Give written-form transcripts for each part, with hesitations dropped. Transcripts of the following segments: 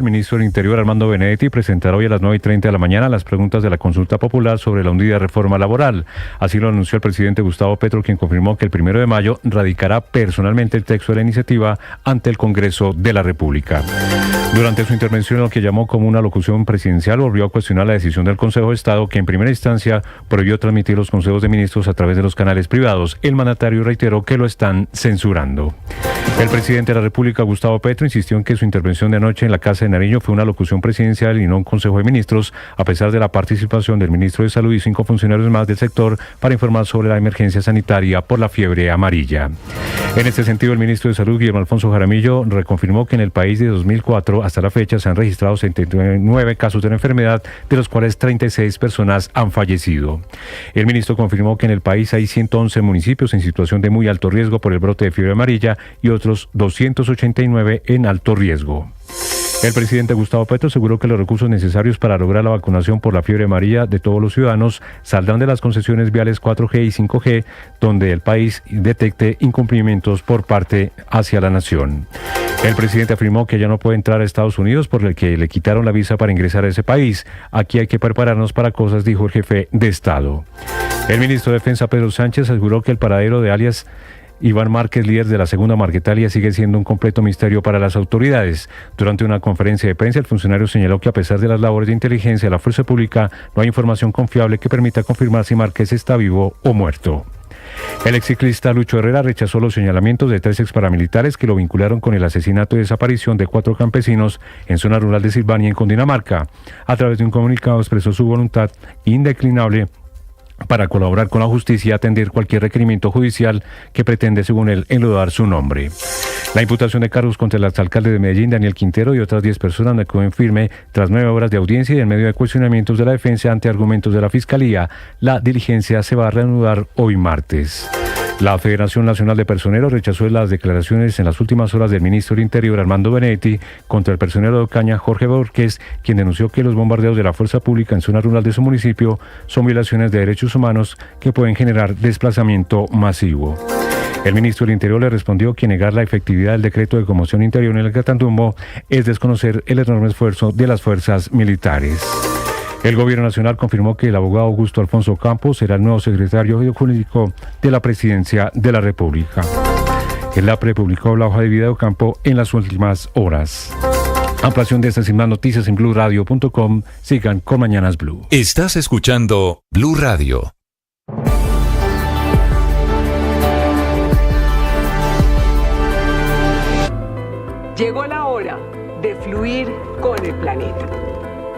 El ministro del Interior, Armando Benedetti, presentará hoy a las 9:30 de la mañana las preguntas de la consulta popular sobre la hundida reforma laboral. Así lo anunció el presidente Gustavo Petro, quien confirmó que el 1 de mayo radicará personalmente el texto de la iniciativa ante el Congreso de la República. Durante su intervención, en lo que llamó como una locución presidencial, volvió a cuestionar la decisión del Consejo de Estado, que en primera instancia prohibió transmitir los consejos de ministros a través de los canales privados. El mandatario reiteró que lo están censurando. El presidente de la República, Gustavo Petro, insistió en que su intervención de anoche en la Casa de Nariño fue una locución presidencial y no un Consejo de Ministros, a pesar de la participación del ministro de Salud y 5 funcionarios más del sector para informar sobre la emergencia sanitaria por la fiebre amarilla. En este sentido, el ministro de Salud, Guillermo Alfonso Jaramillo, reconfirmó que en el país de 2004 hasta la fecha se han registrado 79 casos de la enfermedad, de los cuales 36 personas han fallecido. El ministro confirmó que en el país hay 111 municipios en situación de muy alto riesgo por el brote de fiebre amarilla y otros 289 en alto riesgo. El presidente Gustavo Petro aseguró que los recursos necesarios para lograr la vacunación por la fiebre amarilla de todos los ciudadanos saldrán de las concesiones viales 4G y 5G, donde el país detecte incumplimientos por parte hacia la nación. El presidente afirmó que ya no puede entrar a Estados Unidos por el que le quitaron la visa para ingresar a ese país. Aquí hay que prepararnos para cosas, dijo el jefe de Estado. El ministro de Defensa, Pedro Sánchez, aseguró que el paradero de alias Iván Márquez, líder de la segunda Marquetalia, sigue siendo un completo misterio para las autoridades. Durante una conferencia de prensa, el funcionario señaló que a pesar de las labores de inteligencia de la fuerza pública, no hay información confiable que permita confirmar si Márquez está vivo o muerto. El exciclista Lucho Herrera rechazó los señalamientos de 3 exparamilitares que lo vincularon con el asesinato y desaparición de 4 campesinos en zona rural de Silvania, en Cundinamarca. A través de un comunicado expresó su voluntad indeclinable para colaborar con la justicia y atender cualquier requerimiento judicial que pretende, según él, enlodar su nombre. La imputación de cargos contra el exalcalde de Medellín, Daniel Quintero, y otras 10 personas no quedó en firme tras 9 horas de audiencia y en medio de cuestionamientos de la defensa ante argumentos de la Fiscalía. La diligencia se va a reanudar hoy martes. La Federación Nacional de Personeros rechazó las declaraciones en las últimas horas del ministro del Interior, Armando Benedetti, contra el personero de Ocaña, Jorge Borges, quien denunció que los bombardeos de la fuerza pública en zona rural de su municipio son violaciones de derechos humanos que pueden generar desplazamiento masivo. El ministro del Interior le respondió que negar la efectividad del decreto de conmoción interior en el Catatumbo es desconocer el enorme esfuerzo de las fuerzas militares. El Gobierno Nacional confirmó que el abogado Augusto Alfonso Campos será el nuevo secretario jurídico de la Presidencia de la República. El APRE publicó la hoja de vida de Ocampo en las últimas horas. Ampliación de estas y más noticias en BluRadio.com. Sigan con Mañanas Blue. Estás escuchando Blue Radio. Llegó la hora de fluir con el planeta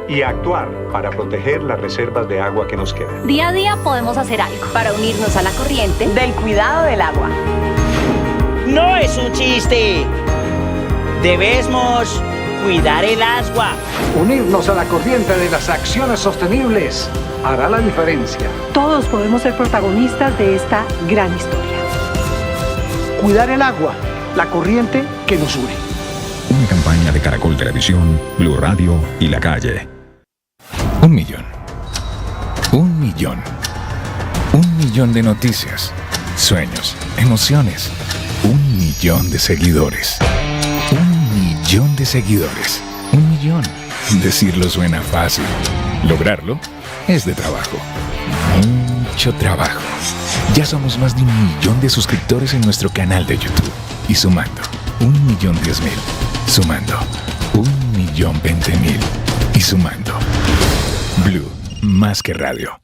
y actuar para proteger las reservas de agua que nos quedan. Día a día podemos hacer algo para unirnos a la corriente del cuidado del agua. No es un chiste. Debemos cuidar el agua. Unirnos a la corriente de las acciones sostenibles hará la diferencia. Todos podemos ser protagonistas de esta gran historia. Cuidar el agua, la corriente que nos une. Una campaña de Caracol Televisión, Blue Radio y La Calle. 1 millón. 1 millón. 1 millón de noticias, sueños, emociones. 1 millón de seguidores. 1 millón de seguidores. 1 millón. Decirlo suena fácil. Lograrlo es de trabajo. Mucho trabajo. Ya somos más de 1 millón de suscriptores en nuestro canal de YouTube. Y sumando, 1.010.000. Sumando, 1.020.000. Y sumando. Blue, más que radio.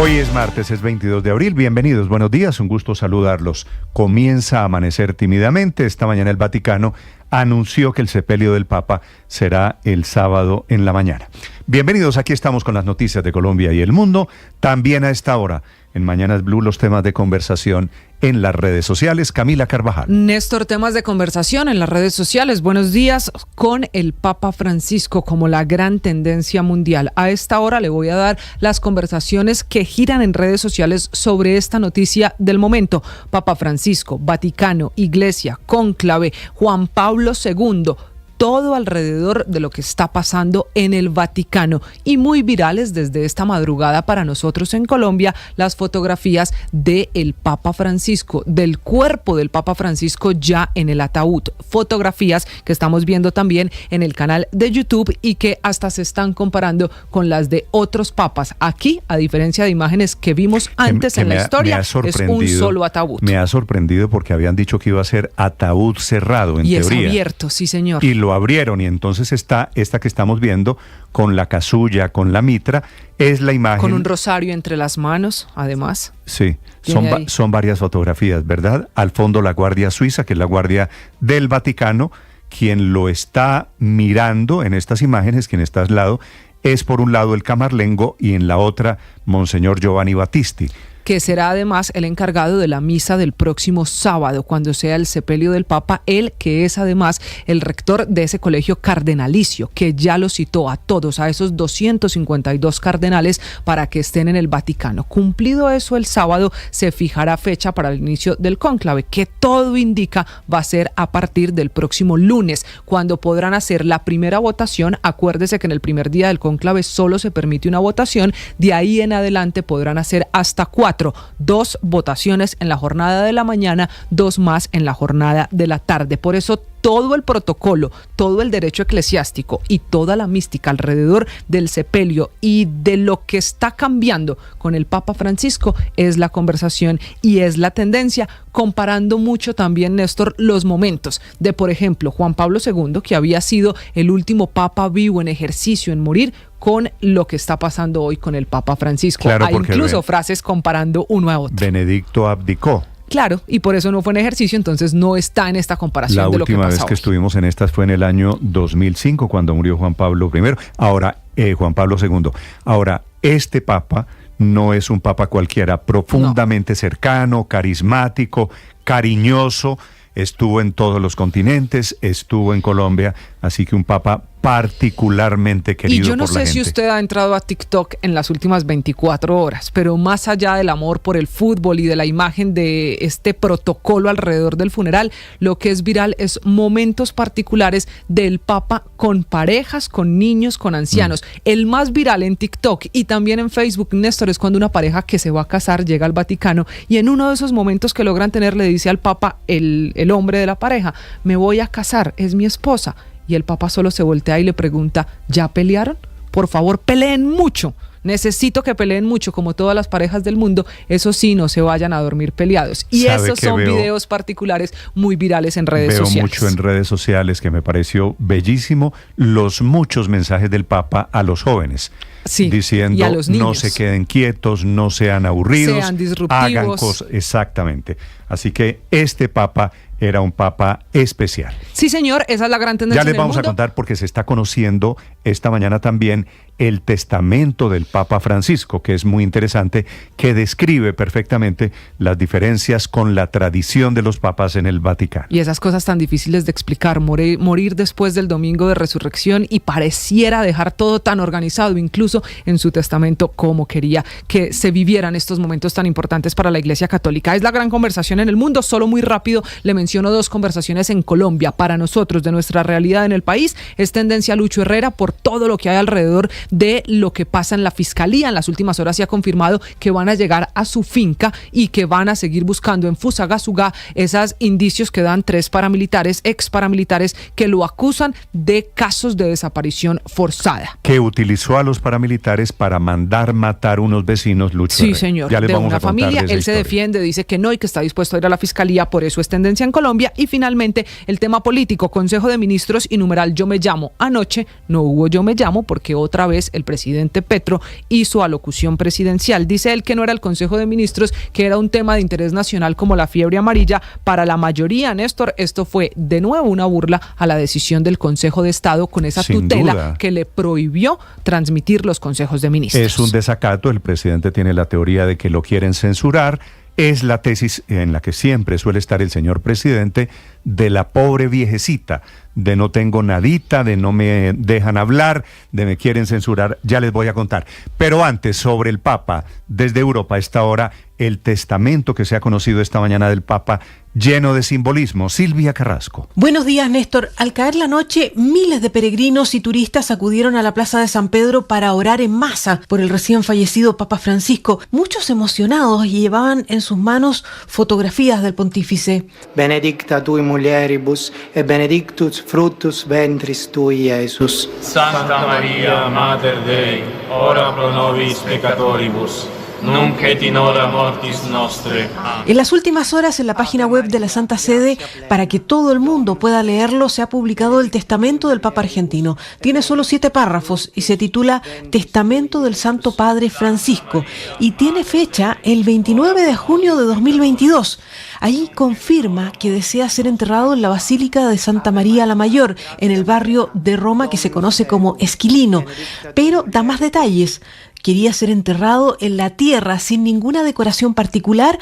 Hoy es martes, es 22 de abril. Bienvenidos, buenos días, un gusto saludarlos. Comienza a amanecer tímidamente. Esta mañana el Vaticano anunció que el sepelio del Papa será el sábado en la mañana. Bienvenidos, aquí estamos con las noticias de Colombia y el mundo. También a esta hora, en Mañanas Blue, los temas de conversación en las redes sociales. Camila Carvajal. Néstor, temas de conversación en las redes sociales. Buenos días, con el Papa Francisco como la gran tendencia mundial. A esta hora le voy a dar las conversaciones que giran en redes sociales sobre esta noticia del momento. Papa Francisco, Vaticano, Iglesia, cónclave, Juan Pablo II. todo alrededor de lo que está pasando en el Vaticano. Y muy virales desde esta madrugada para nosotros en Colombia, las fotografías del Papa Francisco, del cuerpo del Papa Francisco ya en el ataúd. Fotografías que estamos viendo también en el canal de YouTube y que hasta se están comparando con las de otros papas. Aquí, a diferencia de imágenes que vimos antes en la historia, es un solo ataúd. Me ha sorprendido porque habían dicho que iba a ser ataúd cerrado, en teoría. Y es abierto, sí señor. Y lo abrieron, y entonces está esta que estamos viendo con la casulla, con la mitra, es la imagen. Con un rosario entre las manos, además. Sí, son varias fotografías, ¿verdad? Al fondo la Guardia Suiza, que es la Guardia del Vaticano. Quien lo está mirando en estas imágenes, quien está al lado, es por un lado el camarlengo y en la otra Monseñor Giovanni Battisti, que será además el encargado de la misa del próximo sábado, cuando sea el sepelio del Papa, él que es además el rector de ese colegio cardenalicio, que ya lo citó a todos, a esos 252 cardenales para que estén en el Vaticano. Cumplido eso, el sábado se fijará fecha para el inicio del cónclave, que todo indica va a ser a partir del próximo lunes, cuando podrán hacer la primera votación. Acuérdese que en el primer día del cónclave solo se permite una votación, de ahí en adelante podrán hacer hasta 2 votaciones en la jornada de la mañana, 2 más en la jornada de la tarde. Por eso todo el protocolo, todo el derecho eclesiástico y toda la mística alrededor del sepelio y de lo que está cambiando con el Papa Francisco es la conversación y es la tendencia, comparando mucho también, Néstor, los momentos de, por ejemplo, Juan Pablo II, que había sido el último Papa vivo en ejercicio, en morir, con lo que está pasando hoy con el Papa Francisco. Claro, hay incluso frases comparando uno a otro. Benedicto abdicó. Claro, y por eso no fue en ejercicio, entonces no está en esta comparación de lo que pasa hoy. La última vez que estuvimos en estas fue en el año 2005, cuando murió Juan Pablo I. Juan Pablo II. Ahora, este Papa no es un Papa cualquiera, profundamente cercano, carismático, cariñoso. Estuvo en todos los continentes, estuvo en Colombia, así que un Papa particularmente querido por la gente. Y yo no sé si usted ha entrado a TikTok en las últimas 24 horas, pero más allá del amor por el fútbol y de la imagen de este protocolo alrededor del funeral, lo que es viral es momentos particulares del Papa con parejas, con niños, con ancianos. El más viral en TikTok y también en Facebook, Néstor, es cuando una pareja que se va a casar llega al Vaticano y en uno de esos momentos que logran tener le dice al Papa, el hombre de la pareja, me voy a casar, es mi esposa. Y el Papa solo se voltea y le pregunta, ¿ya pelearon? Por favor, peleen mucho. Necesito que peleen mucho, como todas las parejas del mundo. Eso sí, no se vayan a dormir peleados. Y esos son videos particulares muy virales en redes sociales. Veo mucho en redes sociales, que me pareció bellísimo, los muchos mensajes del Papa a los jóvenes. Sí, diciendo, y a los niños. No se queden quietos, no sean aburridos, sean disruptivos. Hagan cosas. Exactamente. Así que este Papa era un Papa especial. Sí, señor, esa es la gran tendencia. Ya les vamos a contar, porque se está conociendo esta mañana también el testamento del Papa Francisco, que es muy interesante, que describe perfectamente las diferencias con la tradición de los papas en el Vaticano. Y esas cosas tan difíciles de explicar, morir después del domingo de resurrección, y pareciera dejar todo tan organizado, incluso en su testamento, como quería que se vivieran estos momentos tan importantes para la Iglesia Católica. Es la gran conversación en el mundo. Solo muy rápido le menciono 2 conversaciones en Colombia. Para nosotros, de nuestra realidad en el país, es tendencia Lucho Herrera por todo lo que hay alrededor de lo que pasa en la Fiscalía. En las últimas horas se ha confirmado que van a llegar a su finca y que van a seguir buscando en Fusagasugá esos indicios que dan 3 paramilitares, ex paramilitares, que lo acusan de casos de desaparición forzada. Que utilizó a los paramilitares para mandar matar unos vecinos, Lucho Sí, Herrera. señor, Ya les de vamos una a contar familia. de esa Él se historia. defiende, dice que no y que está dispuesto a ir a la Fiscalía, por eso es tendencia en Colombia. Y finalmente, el tema político, Consejo de Ministros y numeral Yo Me Llamo. Anoche no hubo Yo Me Llamo porque otra vez el presidente Petro hizo alocución presidencial. Dice él que no era el Consejo de Ministros, que era un tema de interés nacional como la fiebre amarilla. Para la mayoría, Néstor, esto fue de nuevo una burla a la decisión del Consejo de Estado con esa Sin tutela duda. que le prohibió transmitir los consejos de ministros. Es un desacato. El presidente tiene la teoría de que lo quieren censurar. Es la tesis en la que siempre suele estar el señor presidente. de la pobre viejecita, de no tengo nadita, de no me dejan hablar, de me quieren censurar, ya les voy a contar. Pero antes, sobre el Papa, desde Europa a esta hora, el testamento que se ha conocido esta mañana del Papa, lleno de simbolismo. Silvia Carrasco. Buenos días, Néstor. Al caer la noche, miles de peregrinos y turistas acudieron a la Plaza de San Pedro para orar en masa por el recién fallecido Papa Francisco. Muchos emocionados y llevaban en sus manos fotografías del pontífice. Benedicta tui mulieribus et benedictus fructus ventris tui, Iesus. Santa Maria, Mater Dei, ora pro nobis peccatoribus, nunc et in hora mortis nostre. En las últimas horas, en la página web de la Santa Sede, para que todo el mundo pueda leerlo, se ha publicado el testamento del Papa argentino. Tiene solo 7 párrafos y se titula Testamento del Santo Padre Francisco y tiene fecha el 29 de junio de 2022. Allí confirma que desea ser enterrado en la Basílica de Santa María la Mayor, en el barrio de Roma que se conoce como Esquilino, pero da más detalles. Quería ser enterrado en la tierra sin ninguna decoración particular,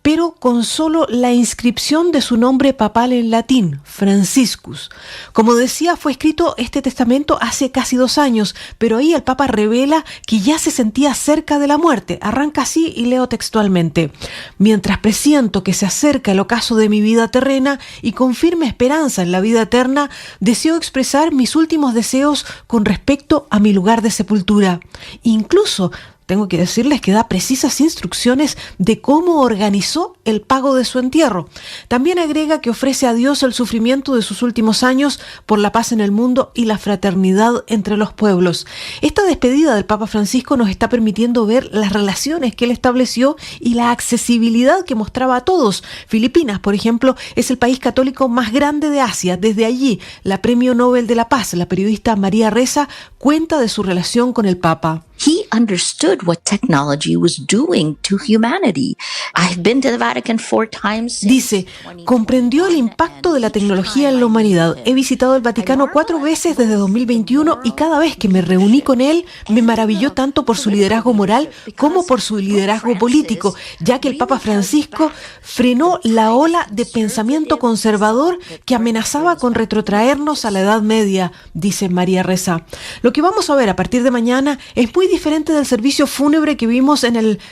pero con solo la inscripción de su nombre papal en latín, Franciscus. Como decía, fue escrito este testamento hace casi 2 años, pero ahí el Papa revela que ya se sentía cerca de la muerte. Arranca así y leo textualmente: mientras presiento que se acerca el ocaso de mi vida terrena y con firme esperanza en la vida eterna, deseo expresar mis últimos deseos con respecto a mi lugar de sepultura. Incluso tengo que decirles que da precisas instrucciones de cómo organizó el pago de su entierro. También agrega que ofrece a Dios el sufrimiento de sus últimos años por la paz en el mundo y la fraternidad entre los pueblos. Esta despedida del Papa Francisco nos está permitiendo ver las relaciones que él estableció y la accesibilidad que mostraba a todos. Filipinas, por ejemplo, es el país católico más grande de Asia. Desde allí, la Premio Nobel de la Paz, la periodista María Ressa, cuenta de su relación con el Papa. He understood what technology was doing to humanity. I've been to the Vatican 4 times. Dice, comprendió el impacto de la tecnología en la humanidad. He visitado el Vaticano 4 veces desde 2021 y cada vez que me reuní con él me maravilló tanto por su liderazgo moral como por su liderazgo político, ya que el Papa Francisco frenó la ola de pensamiento conservador que amenazaba con retrotraernos a la Edad Media, dice María Ressa. Lo que vamos a ver a partir de mañana es muy diferente del servicio fúnebre que vimos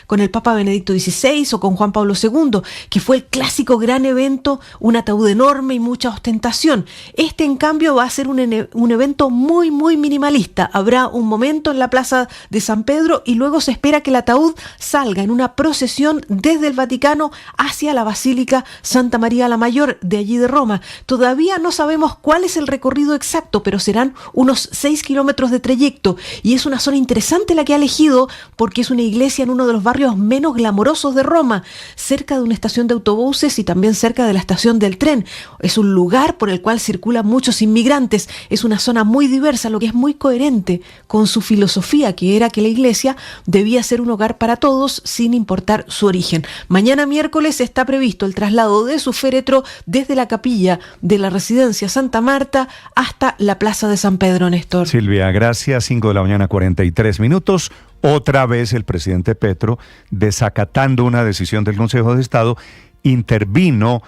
con el Papa Benedicto XVI o con Juan Pablo II, que fue el clásico gran evento, un ataúd enorme y mucha ostentación. Este, en cambio, va a ser un evento muy, muy minimalista. Habrá un momento en la Plaza de San Pedro y luego se espera que el ataúd salga en una procesión desde el Vaticano hacia la Basílica Santa María la Mayor, de allí de Roma. Todavía no sabemos cuál es el recorrido exacto, pero serán unos 6 kilómetros de trayecto y es una zona interesante la que ha elegido porque es una iglesia en uno de los barrios menos glamorosos de Roma, cerca de una estación de autobuses y también cerca de la estación del tren. Es un lugar por el cual circulan muchos inmigrantes, es una zona muy diversa, lo que es muy coherente con su filosofía, que era que la iglesia debía ser un hogar para todos sin importar su origen. Mañana miércoles está previsto el traslado de su féretro desde la capilla de la residencia Santa Marta hasta la Plaza de San Pedro, Néstor. Silvia, gracias. 5 de la mañana, 43 minutos. Otra vez el presidente Petro, desacatando una decisión del Consejo de Estado, intervino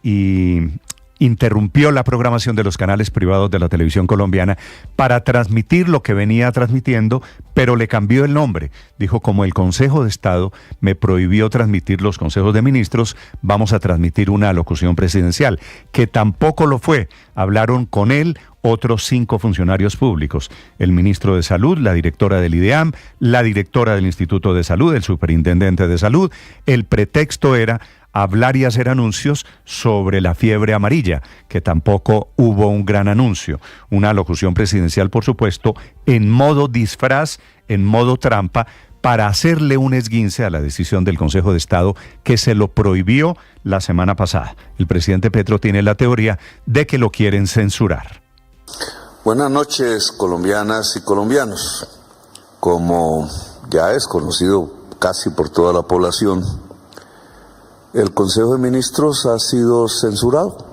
y interrumpió la programación de los canales privados de la televisión colombiana para transmitir lo que venía transmitiendo, pero le cambió el nombre. Dijo, como el Consejo de Estado me prohibió transmitir los consejos de ministros, vamos a transmitir una alocución presidencial, que tampoco lo fue. Hablaron con él otros 5 funcionarios públicos, el ministro de Salud, la directora del IDEAM, la directora del Instituto de Salud, el superintendente de Salud. El pretexto era hablar y hacer anuncios sobre la fiebre amarilla, que tampoco hubo un gran anuncio. Una alocución presidencial, por supuesto, en modo disfraz, en modo trampa, para hacerle un esguince a la decisión del Consejo de Estado que se lo prohibió la semana pasada. El presidente Petro tiene la teoría de que lo quieren censurar. Buenas noches, colombianas y colombianos. Como ya es conocido casi por toda la población, el Consejo de Ministros ha sido censurado.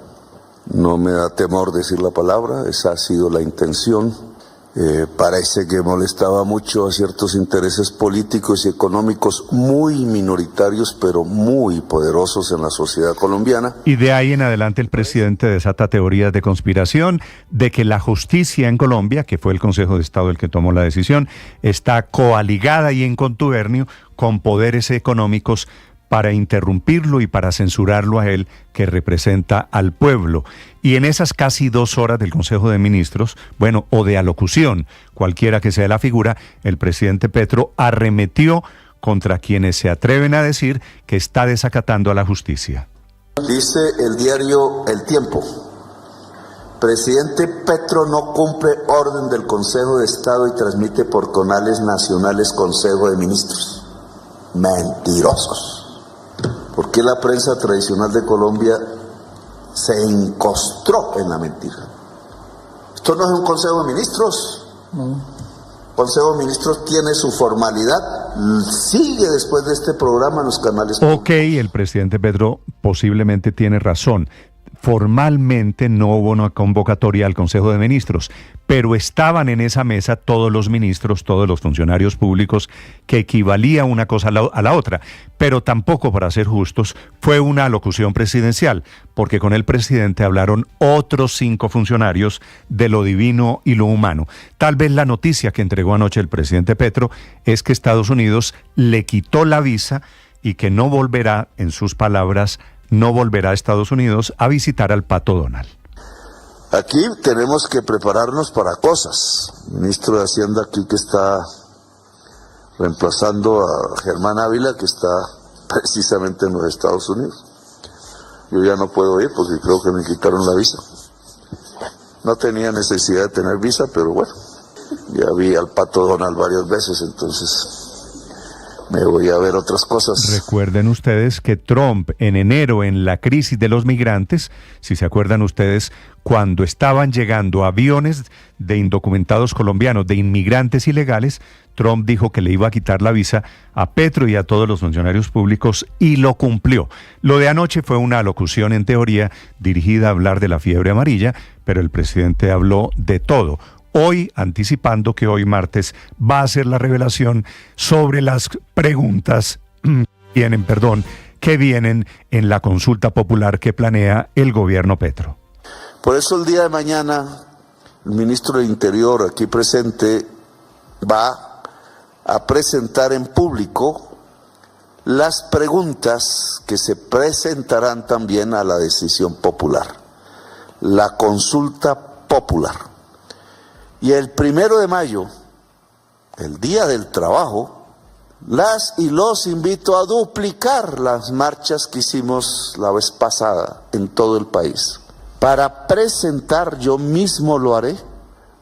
No me da temor decir la palabra, esa ha sido la intención. Parece que molestaba mucho a ciertos intereses políticos y económicos muy minoritarios, pero muy poderosos en la sociedad colombiana. Y de ahí en adelante el presidente desata teorías de conspiración de que la justicia en Colombia, que fue el Consejo de Estado el que tomó la decisión, está coaligada y en contubernio con poderes económicos para interrumpirlo y para censurarlo a él, que representa al pueblo. Y en esas casi 2 horas del Consejo de Ministros, bueno, o de alocución, cualquiera que sea la figura, el presidente Petro arremetió contra quienes se atreven a decir que está desacatando a la justicia. Dice el diario El Tiempo: presidente Petro no cumple orden del Consejo de Estado y transmite por canales nacionales Consejo de Ministros. Mentirosos. ¿Por qué la prensa tradicional de Colombia se encostró en la mentira? Esto no es un Consejo de Ministros. El Consejo de Ministros tiene su formalidad, sigue después de este programa en los canales. Ok, el presidente Petro posiblemente tiene razón. Formalmente no hubo una convocatoria al Consejo de Ministros, pero estaban en esa mesa todos los ministros, todos los funcionarios públicos, que equivalía una cosa a la otra. Pero tampoco, para ser justos, fue una alocución presidencial, porque con el presidente hablaron otros 5 funcionarios de lo divino y lo humano. Tal vez la noticia que entregó anoche el presidente Petro es que Estados Unidos le quitó la visa y que no volverá, en sus palabras, no volverá a Estados Unidos a visitar al Pato Donald. Aquí tenemos que prepararnos para cosas. El ministro de Hacienda aquí, que está reemplazando a Germán Ávila, que está precisamente en los Estados Unidos. Yo ya no puedo ir porque creo que me quitaron la visa. No tenía necesidad de tener visa, pero bueno, ya vi al Pato Donald varias veces, entonces me voy a ver otras cosas. Recuerden ustedes que Trump en enero, en la crisis de los migrantes, si se acuerdan ustedes, cuando estaban llegando aviones de indocumentados colombianos, de inmigrantes ilegales, Trump dijo que le iba a quitar la visa a Petro y a todos los funcionarios públicos y lo cumplió. Lo de anoche fue una alocución en teoría dirigida a hablar de la fiebre amarilla, pero el presidente habló de todo. Hoy, anticipando que hoy martes va a hacer la revelación sobre las preguntas que vienen en la consulta popular que planea el gobierno Petro. Por eso el día de mañana el ministro del Interior aquí presente va a presentar en público las preguntas que se presentarán también a la decisión popular, la consulta popular. Y el 1 de mayo, el Día del Trabajo, las y los invito a duplicar las marchas que hicimos la vez pasada en todo el país, para presentar, yo mismo lo haré,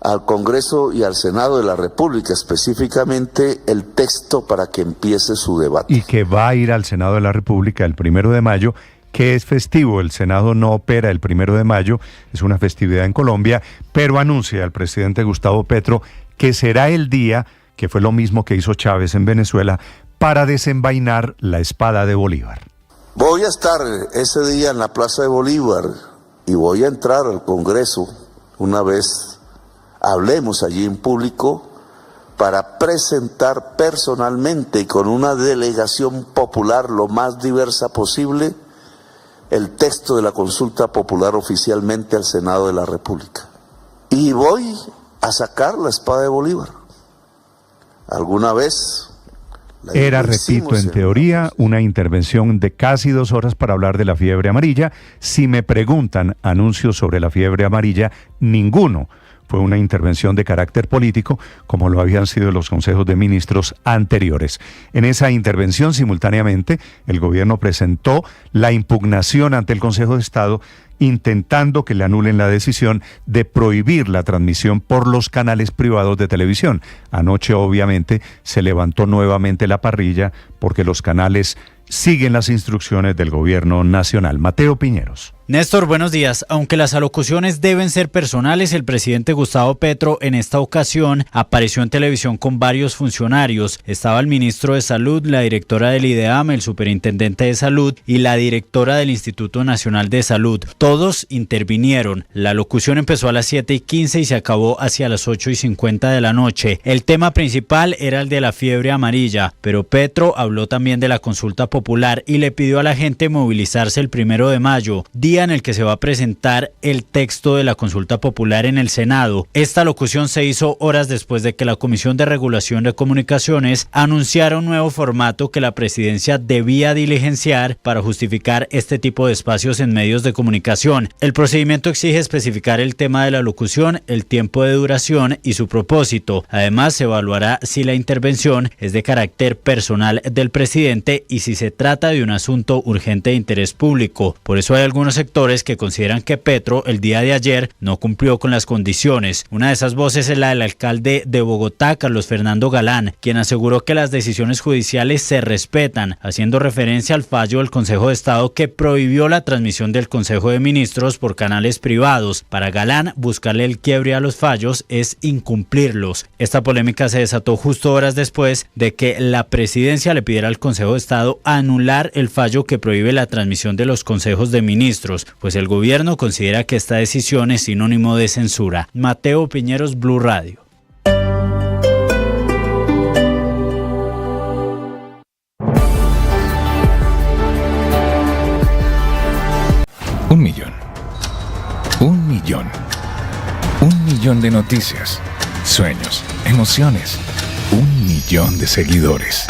al Congreso y al Senado de la República, específicamente el texto para que empiece su debate. Y que va a ir al Senado de la República el 1 de mayo, que es festivo. El Senado no opera el 1 de mayo, es una festividad en Colombia, pero anuncia el presidente Gustavo Petro que será el día, que fue lo mismo que hizo Chávez en Venezuela, para desenvainar la espada de Bolívar. Voy a estar ese día en la Plaza de Bolívar y voy a entrar al Congreso una vez hablemos allí en público para presentar personalmente y con una delegación popular lo más diversa posible el texto de la consulta popular oficialmente al Senado de la República. Y voy a sacar la espada de Bolívar. Alguna vez... Era, repito, en teoría, una intervención de casi 2 horas para hablar de la fiebre amarilla. Si me preguntan anuncios sobre la fiebre amarilla, ninguno. Fue una intervención de carácter político, como lo habían sido los consejos de ministros anteriores. En esa intervención, simultáneamente, el gobierno presentó la impugnación ante el Consejo de Estado, intentando que le anulen la decisión de prohibir la transmisión por los canales privados de televisión. Anoche, obviamente, se levantó nuevamente la parrilla porque los canales siguen las instrucciones del gobierno nacional. Mateo Piñeros. Néstor, buenos días. Aunque las alocuciones deben ser personales, el presidente Gustavo Petro en esta ocasión apareció en televisión con varios funcionarios. Estaba el ministro de Salud, la directora del IDEAM, el superintendente de Salud y la directora del Instituto Nacional de Salud. Todos intervinieron. La locución empezó a las 7:15 y se acabó hacia las 8:50 de la noche. El tema principal era el de la fiebre amarilla, pero Petro habló también de la consulta popular y le pidió a la gente movilizarse el 1 de mayo, día en el que se va a presentar el texto de la consulta popular en el Senado. Esta locución se hizo horas después de que la Comisión de Regulación de Comunicaciones anunciara un nuevo formato que la presidencia debía diligenciar para justificar este tipo de espacios en medios de comunicación. El procedimiento exige especificar el tema de la locución, el tiempo de duración y su propósito. Además, se evaluará si la intervención es de carácter personal del presidente y si se trata de un asunto urgente de interés público. Por eso hay algunos sectores que consideran que Petro el día de ayer no cumplió con las condiciones. Una de esas voces es la del alcalde de Bogotá, Carlos Fernando Galán, quien aseguró que las decisiones judiciales se respetan, haciendo referencia al fallo del Consejo de Estado que prohibió la transmisión del Consejo de Ministros por canales privados. Para Galán, buscarle el quiebre a los fallos es incumplirlos. Esta polémica se desató justo horas después de que la presidencia le pidiera al Consejo de Estado anular el fallo que prohíbe la transmisión de los consejos de ministros, pues el gobierno considera que esta decisión es sinónimo de censura. Mateo Piñeros, Blue Radio. Un millón. Un millón. Un millón de noticias, sueños, emociones. 1 millón de seguidores.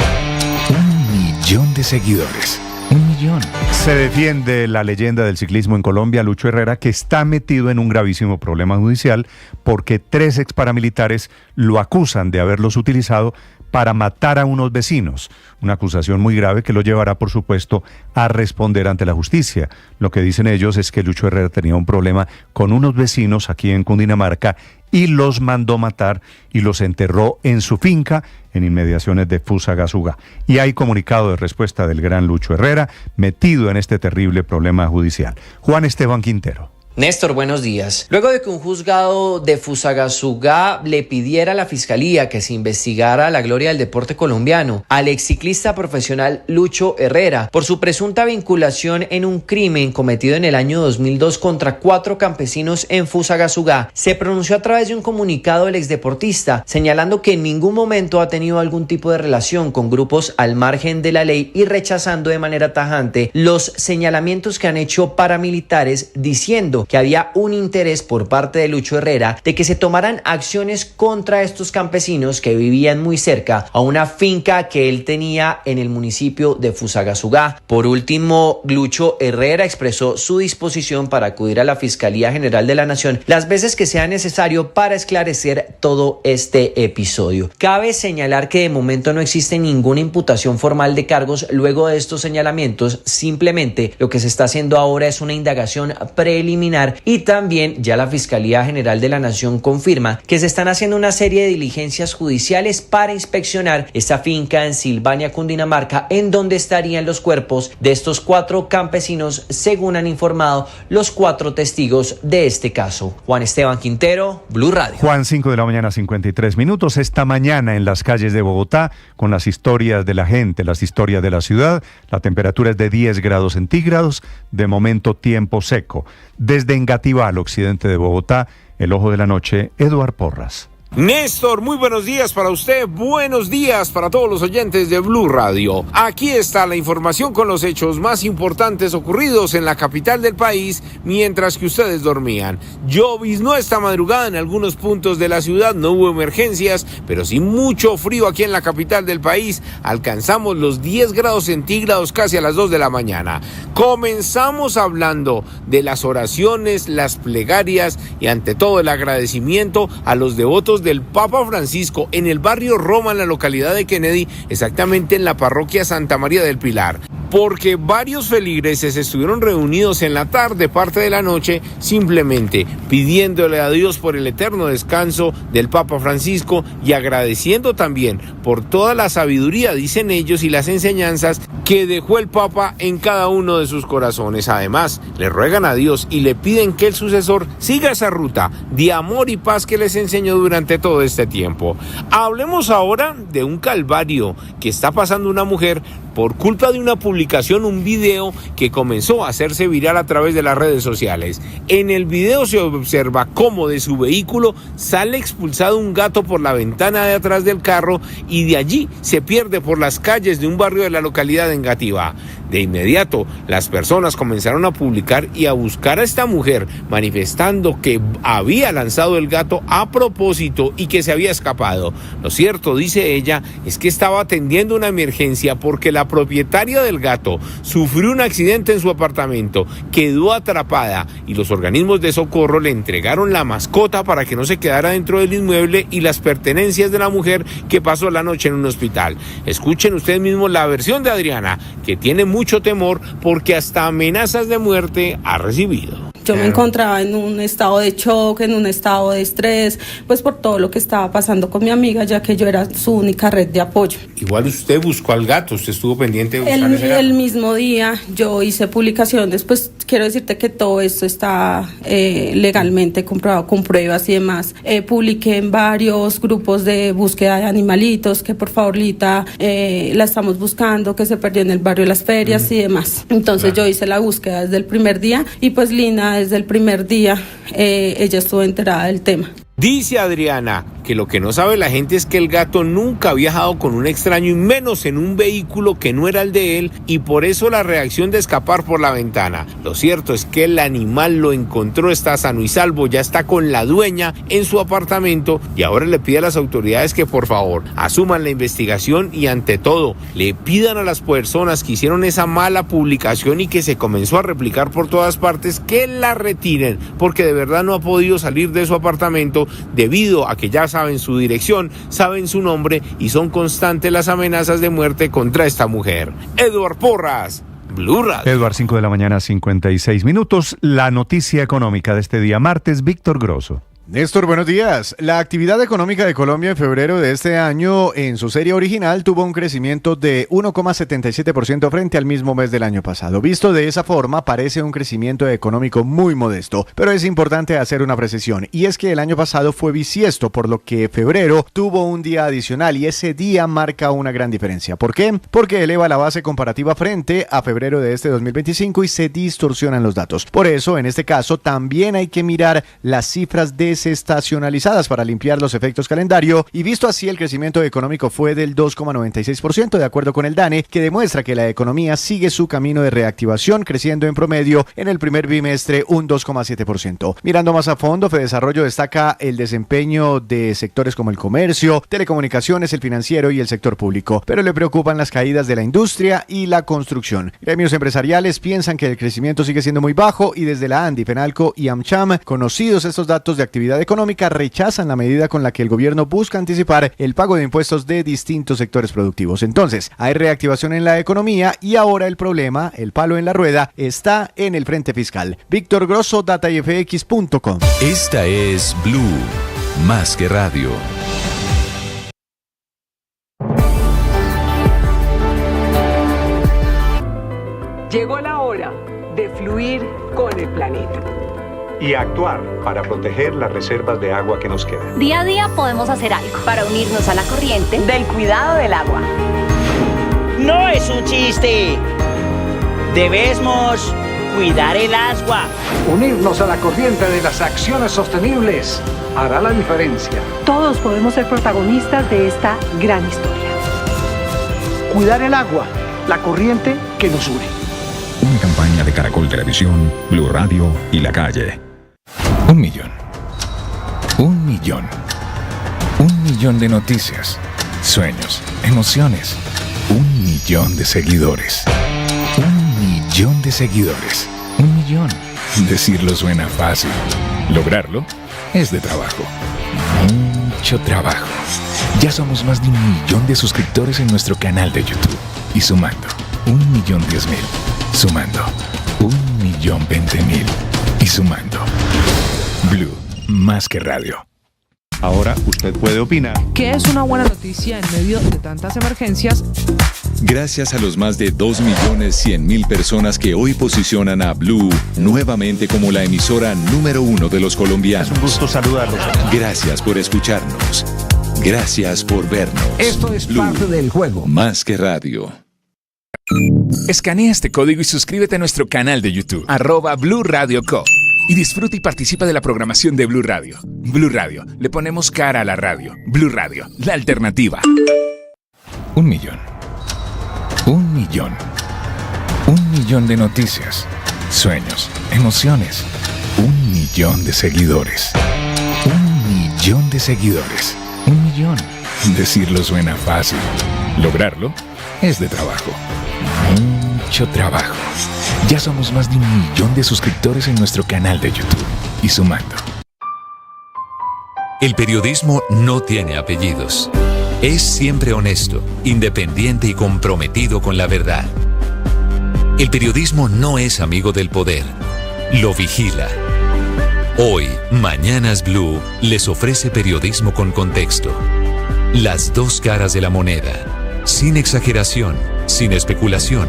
1 millón de seguidores. 1 millón. Se defiende la leyenda del ciclismo en Colombia, Lucho Herrera, que está metido en un gravísimo problema judicial porque 3 exparamilitares lo acusan de haberlos utilizado para matar a unos vecinos. Una acusación muy grave que lo llevará, por supuesto, a responder ante la justicia. Lo que dicen ellos es que Lucho Herrera tenía un problema con unos vecinos aquí en Cundinamarca y los mandó matar y los enterró en su finca en inmediaciones de Fusagasugá. Y hay comunicado de respuesta del gran Lucho Herrera metido en este terrible problema judicial. Juan Esteban Quintero. Néstor, buenos días. Luego de que un juzgado de Fusagasugá le pidiera a la Fiscalía que se investigara la gloria del deporte colombiano al exciclista profesional Lucho Herrera por su presunta vinculación en un crimen cometido en el año 2002 contra 4 campesinos en Fusagasugá, se pronunció a través de un comunicado el exdeportista, señalando que en ningún momento ha tenido algún tipo de relación con grupos al margen de la ley y rechazando de manera tajante los señalamientos que han hecho paramilitares, diciendo que había un interés por parte de Lucho Herrera de que se tomaran acciones contra estos campesinos que vivían muy cerca a una finca que él tenía en el municipio de Fusagasugá. Por último, Lucho Herrera expresó su disposición para acudir a la Fiscalía General de la Nación las veces que sea necesario para esclarecer todo este episodio. Cabe señalar que de momento no existe ninguna imputación formal de cargos luego de estos señalamientos, simplemente lo que se está haciendo ahora es una indagación preliminar y también ya la Fiscalía General de la Nación confirma que se están haciendo una serie de diligencias judiciales para inspeccionar esta finca en Silvania, Cundinamarca, en donde estarían los cuerpos de estos 4 campesinos, según han informado los 4 testigos de este caso. Juan Esteban Quintero, Blue Radio. Juan, 5 de la mañana, 53 minutos. Esta mañana en las calles de Bogotá, con las historias de la gente, las historias de la ciudad, la temperatura es de 10 grados centígrados, de momento tiempo seco. Desde Engativá, al occidente de Bogotá, el ojo de la noche, Eduard Porras. Néstor, muy buenos días para usted, buenos días para todos los oyentes de Blue Radio. Aquí está la información con los hechos más importantes ocurridos en la capital del país mientras que ustedes dormían. Lloviznó esta madrugada en algunos puntos de la ciudad, no hubo emergencias, pero sí mucho frío aquí en la capital del país. Alcanzamos los 10 grados centígrados casi a las 2 de la mañana. Comenzamos hablando de las oraciones, las plegarias y ante todo el agradecimiento a los devotos del Papa Francisco en el barrio Roma, en la localidad de Kennedy, exactamente en la parroquia Santa María del Pilar, porque varios feligreses estuvieron reunidos en la tarde, parte de la noche, simplemente pidiéndole a Dios por el eterno descanso del Papa Francisco y agradeciendo también por toda la sabiduría, dicen ellos, y las enseñanzas que dejó el Papa en cada uno de sus corazones. Además, le ruegan a Dios y le piden que el sucesor siga esa ruta de amor y paz que les enseñó durante todo este tiempo. Hablemos ahora de un calvario que está pasando una mujer por culpa de una publicación, un video que comenzó a hacerse viral a través de las redes sociales. En el video se observa cómo de su vehículo sale expulsado un gato por la ventana de atrás del carro y de allí se pierde por las calles de un barrio de la localidad de Engativá. De inmediato, las personas comenzaron a publicar y a buscar a esta mujer, manifestando que había lanzado el gato a propósito y que se había escapado. Lo cierto, dice ella, es que estaba atendiendo una emergencia porque la propietaria del gato sufrió un accidente en su apartamento, quedó atrapada y los organismos de socorro le entregaron la mascota para que no se quedara dentro del inmueble y las pertenencias de la mujer que pasó la noche en un hospital. Escuchen ustedes mismos la versión de Adriana, que tiene mucho temor porque hasta amenazas de muerte ha recibido. Yo me encontraba en un estado de shock, en un estado de estrés, pues por todo lo que estaba pasando con mi amiga, ya que yo era su única red de apoyo. Igual usted buscó al gato, usted estuvo pendiente de buscar ese gato. El mismo día yo hice publicaciones, pues quiero decirte que todo esto está legalmente comprobado con pruebas y demás. Publiqué en varios grupos de búsqueda de animalitos, que por favor Lita, la estamos buscando, que se perdió en el barrio de las ferias y demás. Entonces yo hice la búsqueda desde el primer día y pues Lina desde el primer día ella estuvo enterada del tema. Dice Adriana que lo que no sabe la gente es que el gato nunca ha viajado con un extraño y menos en un vehículo que no era el de él y por eso la reacción de escapar por la ventana. Lo cierto es que el animal lo encontró, está sano y salvo, ya está con la dueña en su apartamento y ahora le pide a las autoridades que por favor asuman la investigación y ante todo le pidan a las personas que hicieron esa mala publicación y que se comenzó a replicar por todas partes que la retiren porque de verdad no ha podido salir de su apartamento debido a que ya saben su dirección, saben su nombre y son constantes las amenazas de muerte contra esta mujer. Eduard Porras, Blue Radio. Eduard, 5 de la mañana, 56 minutos. La noticia económica de este día martes, Víctor Grosso. Néstor, buenos días. La actividad económica de Colombia en febrero de este año en su serie original tuvo un crecimiento de 1,77% frente al mismo mes del año pasado. Visto de esa forma, parece un crecimiento económico muy modesto, pero es importante hacer una precisión, y es que el año pasado fue bisiesto, por lo que febrero tuvo un día adicional y ese día marca una gran diferencia. ¿Por qué? Porque eleva la base comparativa frente a febrero de este 2025 y se distorsionan los datos. Por eso, en este caso, también hay que mirar las cifras desestacionalizadas para limpiar los efectos calendario y visto así el crecimiento económico fue del 2,96% de acuerdo con el DANE, que demuestra que la economía sigue su camino de reactivación, creciendo en promedio en el primer bimestre un 2,7%. Mirando más a fondo, Fedesarrollo destaca el desempeño de sectores como el comercio, telecomunicaciones, el financiero y el sector público, pero le preocupan las caídas de la industria y la construcción. Gremios empresariales piensan que el crecimiento sigue siendo muy bajo y desde la ANDI, FENALCO y AmCham, conocidos estos datos de actividad económica, rechazan la medida con la que el gobierno busca anticipar el pago de impuestos de distintos sectores productivos. Entonces, hay reactivación en la economía y ahora el problema, el palo en la rueda, está en el frente fiscal. Víctor Grosso, datayfx.com. Esta es Blue, más que radio. Llegó la hora de fluir con el planeta y actuar para proteger las reservas de agua que nos quedan. Día a día podemos hacer algo para unirnos a la corriente del cuidado del agua. No es un chiste. Debemos cuidar el agua. Unirnos a la corriente de las acciones sostenibles hará la diferencia. Todos podemos ser protagonistas de esta gran historia. Cuidar el agua, la corriente que nos une. Una campaña de Caracol Televisión, Blue Radio y La Calle. 1 millón. 1 millón. 1 millón de noticias, sueños, emociones. 1 millón de seguidores. 1 millón de seguidores. 1 millón. Decirlo suena fácil. Lograrlo es de trabajo. Mucho trabajo. Ya somos más de 1 millón de suscriptores en nuestro canal de YouTube. Y sumando, 1.010.000. Sumando, 1.020.000. Y sumando. Blue, más que radio. Ahora usted puede opinar. ¿Qué es una buena noticia en medio de tantas emergencias? Gracias a los más de 2.100.000 personas que hoy posicionan a Blue nuevamente como la emisora número 1 de los colombianos. Es un gusto saludarlos. Gracias por escucharnos. Gracias por vernos. Esto es Blue, parte del juego. más que radio. Escanea este código y suscríbete a nuestro canal de YouTube, @Blue Radio Co. Y disfruta y participa de la programación de Blue Radio. Blue Radio, le ponemos cara a la radio. Blue Radio, la alternativa. 1 millón. 1 millón. 1 millón de noticias, sueños, emociones. 1 millón de seguidores. 1 millón de seguidores. 1 millón. Decirlo suena fácil. Lograrlo es de trabajo. Mucho trabajo. Ya somos más de 1 millón de suscriptores en nuestro canal de YouTube. Y sumando. El periodismo no tiene apellidos. Es siempre honesto, independiente y comprometido con la verdad. El periodismo no es amigo del poder. Lo vigila. Hoy, Mañanas Blue les ofrece periodismo con contexto. Las dos caras de la moneda. Sin exageración, sin especulación.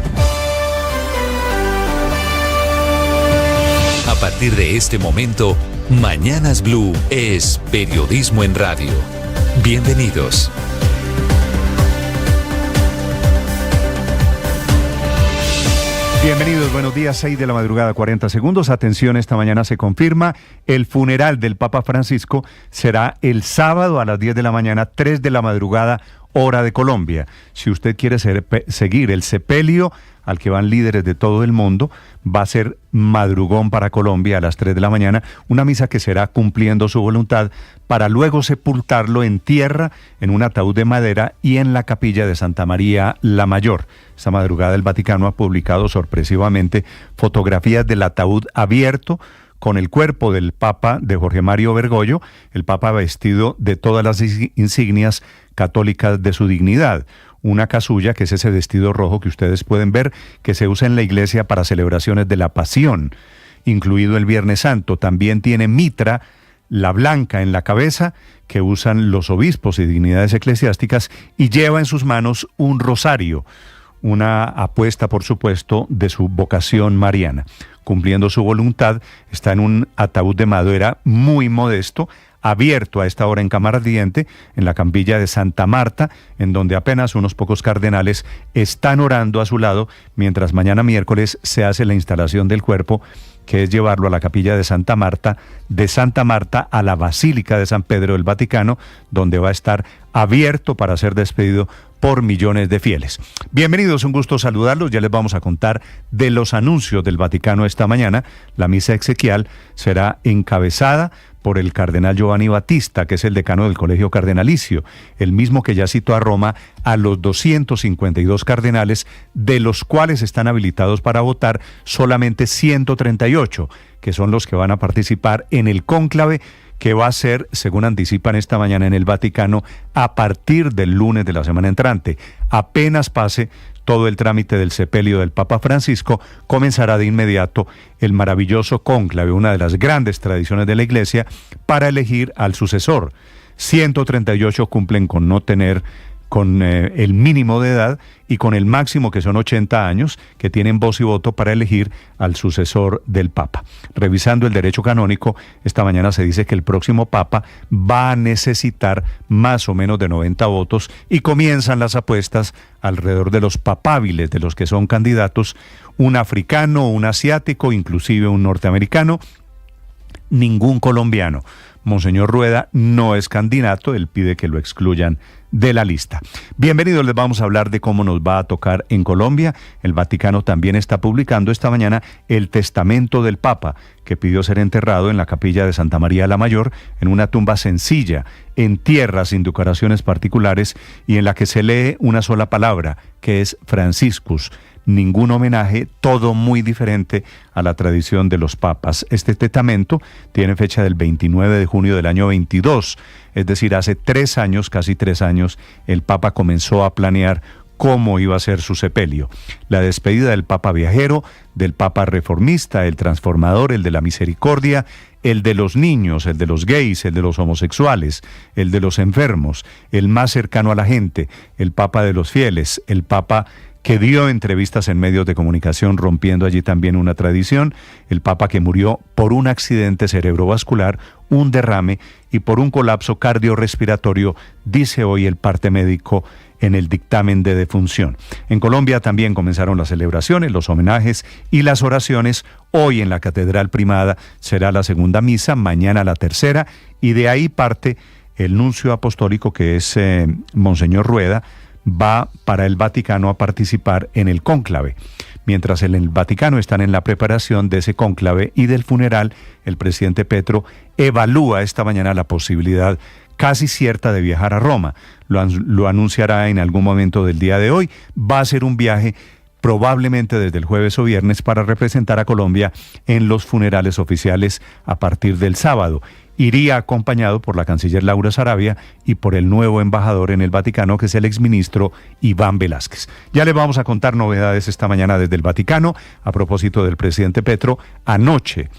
A partir de este momento, Mañanas Blue es periodismo en radio. Bienvenidos. Bienvenidos, buenos días, 6 de la madrugada, 40 segundos. Atención, esta mañana se confirma, el funeral del Papa Francisco será el sábado a las 10 de la mañana, 3 de la madrugada, hora de Colombia. Si usted quiere seguir el sepelio al que van líderes de todo el mundo, va a ser madrugón para Colombia a las 3 de la mañana, una misa que será cumpliendo su voluntad para luego sepultarlo en tierra, en un ataúd de madera y en la capilla de Santa María la Mayor. Esta madrugada el Vaticano ha publicado sorpresivamente fotografías del ataúd abierto con el cuerpo del Papa, de Jorge Mario Bergoglio, el Papa vestido de todas las insignias católicas de su dignidad. Una casulla, que es ese vestido rojo que ustedes pueden ver, que se usa en la iglesia para celebraciones de la Pasión, incluido el Viernes Santo. También tiene mitra, la blanca en la cabeza, que usan los obispos y dignidades eclesiásticas, y lleva en sus manos un rosario, una apuesta, por supuesto, de su vocación mariana. Cumpliendo su voluntad, está en un ataúd de madera muy modesto, abierto a esta hora en cámara ardiente, en la capilla de Santa Marta, en donde apenas unos pocos cardenales están orando a su lado, mientras mañana miércoles se hace la instalación del cuerpo, que es llevarlo a la capilla de Santa Marta a la Basílica de San Pedro del Vaticano, donde va a estar abierto para ser despedido por millones de fieles. Bienvenidos, un gusto saludarlos. Ya les vamos a contar de los anuncios del Vaticano esta mañana. La misa exequial será encabezada por el cardenal Giovanni Battista, que es el decano del Colegio Cardenalicio, el mismo que ya citó a Roma a los 252 cardenales, de los cuales están habilitados para votar solamente 138, que son los que van a participar en el cónclave que va a ser, según anticipan esta mañana en el Vaticano, a partir del lunes de la semana entrante. Apenas pase todo el trámite del sepelio del Papa Francisco, comenzará de inmediato el maravilloso cónclave, una de las grandes tradiciones de la Iglesia, para elegir al sucesor. 138 cumplen con no tener con el mínimo de edad y con el máximo, que son 80 años, que tienen voz y voto para elegir al sucesor del Papa. Revisando el derecho canónico, esta mañana se dice que el próximo Papa va a necesitar más o menos de 90 votos y comienzan las apuestas alrededor de los papábiles, de los que son candidatos, un africano, un asiático, inclusive un norteamericano, ningún colombiano. Monseñor Rueda no es candidato, él pide que lo excluyan de la lista. Bienvenidos, les vamos a hablar de cómo nos va a tocar en Colombia. El Vaticano también está publicando esta mañana el testamento del Papa, que pidió ser enterrado en la capilla de Santa María la Mayor, en una tumba sencilla, en tierra, sin decoraciones particulares, y en la que se lee una sola palabra, que es Franciscus. Ningún homenaje, todo muy diferente a la tradición de los papas. Este testamento tiene fecha del 29 de junio del año 22, es decir, hace 3 años, casi 3 años, el Papa comenzó a planear cómo iba a ser su sepelio. La despedida del Papa viajero, del Papa reformista, el transformador, el de la misericordia, el de los niños, el de los gays, el de los homosexuales, el de los enfermos, el más cercano a la gente, el Papa de los fieles, el Papa que dio entrevistas en medios de comunicación rompiendo allí también una tradición, el Papa que murió por un accidente cerebrovascular, un derrame y por un colapso cardiorrespiratorio, dice hoy el parte médico en el dictamen de defunción. En Colombia también comenzaron las celebraciones, los homenajes y las oraciones. Hoy en la Catedral Primada será la segunda misa, mañana la tercera, y de ahí parte el nuncio apostólico, que es Monseñor Rueda, va para el Vaticano a participar en el cónclave. Mientras en el Vaticano están en la preparación de ese cónclave y del funeral, el presidente Petro evalúa esta mañana la posibilidad casi cierta de viajar a Roma. Lo anunciará en algún momento del día de hoy. Va a ser un viaje probablemente desde el jueves o viernes para representar a Colombia en los funerales oficiales a partir del sábado. Iría acompañado por la canciller Laura Sarabia y por el nuevo embajador en el Vaticano, que es el exministro Iván Velázquez. Ya les vamos a contar novedades esta mañana desde el Vaticano a propósito del presidente Petro. Anoche,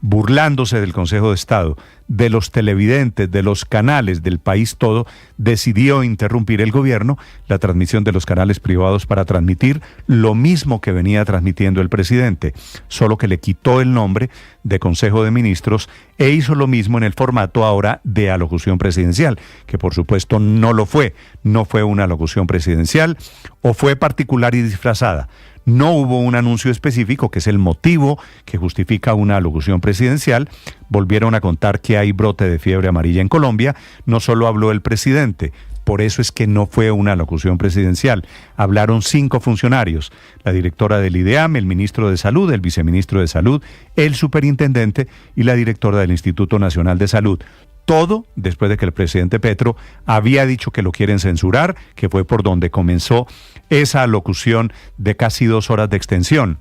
burlándose del Consejo de Estado, de los televidentes, de los canales, del país todo, decidió interrumpir el gobierno la transmisión de los canales privados para transmitir lo mismo que venía transmitiendo el presidente, solo que le quitó el nombre de Consejo de Ministros e hizo lo mismo en el formato ahora de alocución presidencial, que por supuesto no lo fue, no fue una alocución presidencial o fue particular y disfrazada. No hubo un anuncio específico, que es el motivo que justifica una alocución presidencial. Volvieron a contar que hay brote de fiebre amarilla en Colombia. No solo habló el presidente, por eso es que no fue una alocución presidencial. Hablaron 5 funcionarios: la directora del IDEAM, el ministro de Salud, el viceministro de Salud, el superintendente y la directora del Instituto Nacional de Salud. Todo después de que el presidente Petro había dicho que lo quieren censurar, que fue por donde comenzó esa alocución de casi 2 horas de extensión.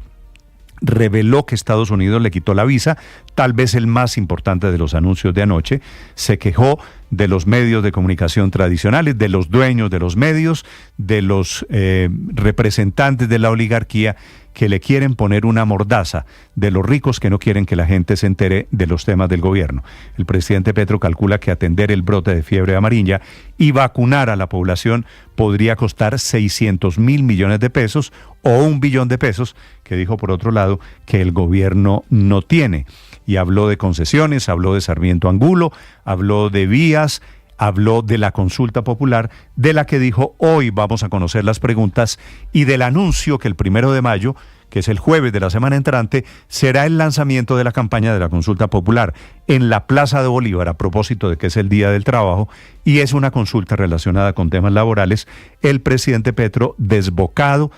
Reveló que Estados Unidos le quitó la visa, tal vez el más importante de los anuncios de anoche. Se quejó de los medios de comunicación tradicionales, de los dueños de los medios, de los representantes de la oligarquía que le quieren poner una mordaza, de los ricos que no quieren que la gente se entere de los temas del gobierno. El presidente Petro calcula que atender el brote de fiebre amarilla y vacunar a la población podría costar 600.000 millones de pesos o 1 billón de pesos, que dijo por otro lado que el gobierno no tiene. Y habló de concesiones, habló de Sarmiento Angulo, habló de vías, habló de la consulta popular, de la que dijo hoy vamos a conocer las preguntas, y del anuncio que el 1 de mayo, que es el jueves de la semana entrante, será el lanzamiento de la campaña de la consulta popular en la Plaza de Bolívar, a propósito de que es el Día del Trabajo y es una consulta relacionada con temas laborales. El presidente Petro, desfogado,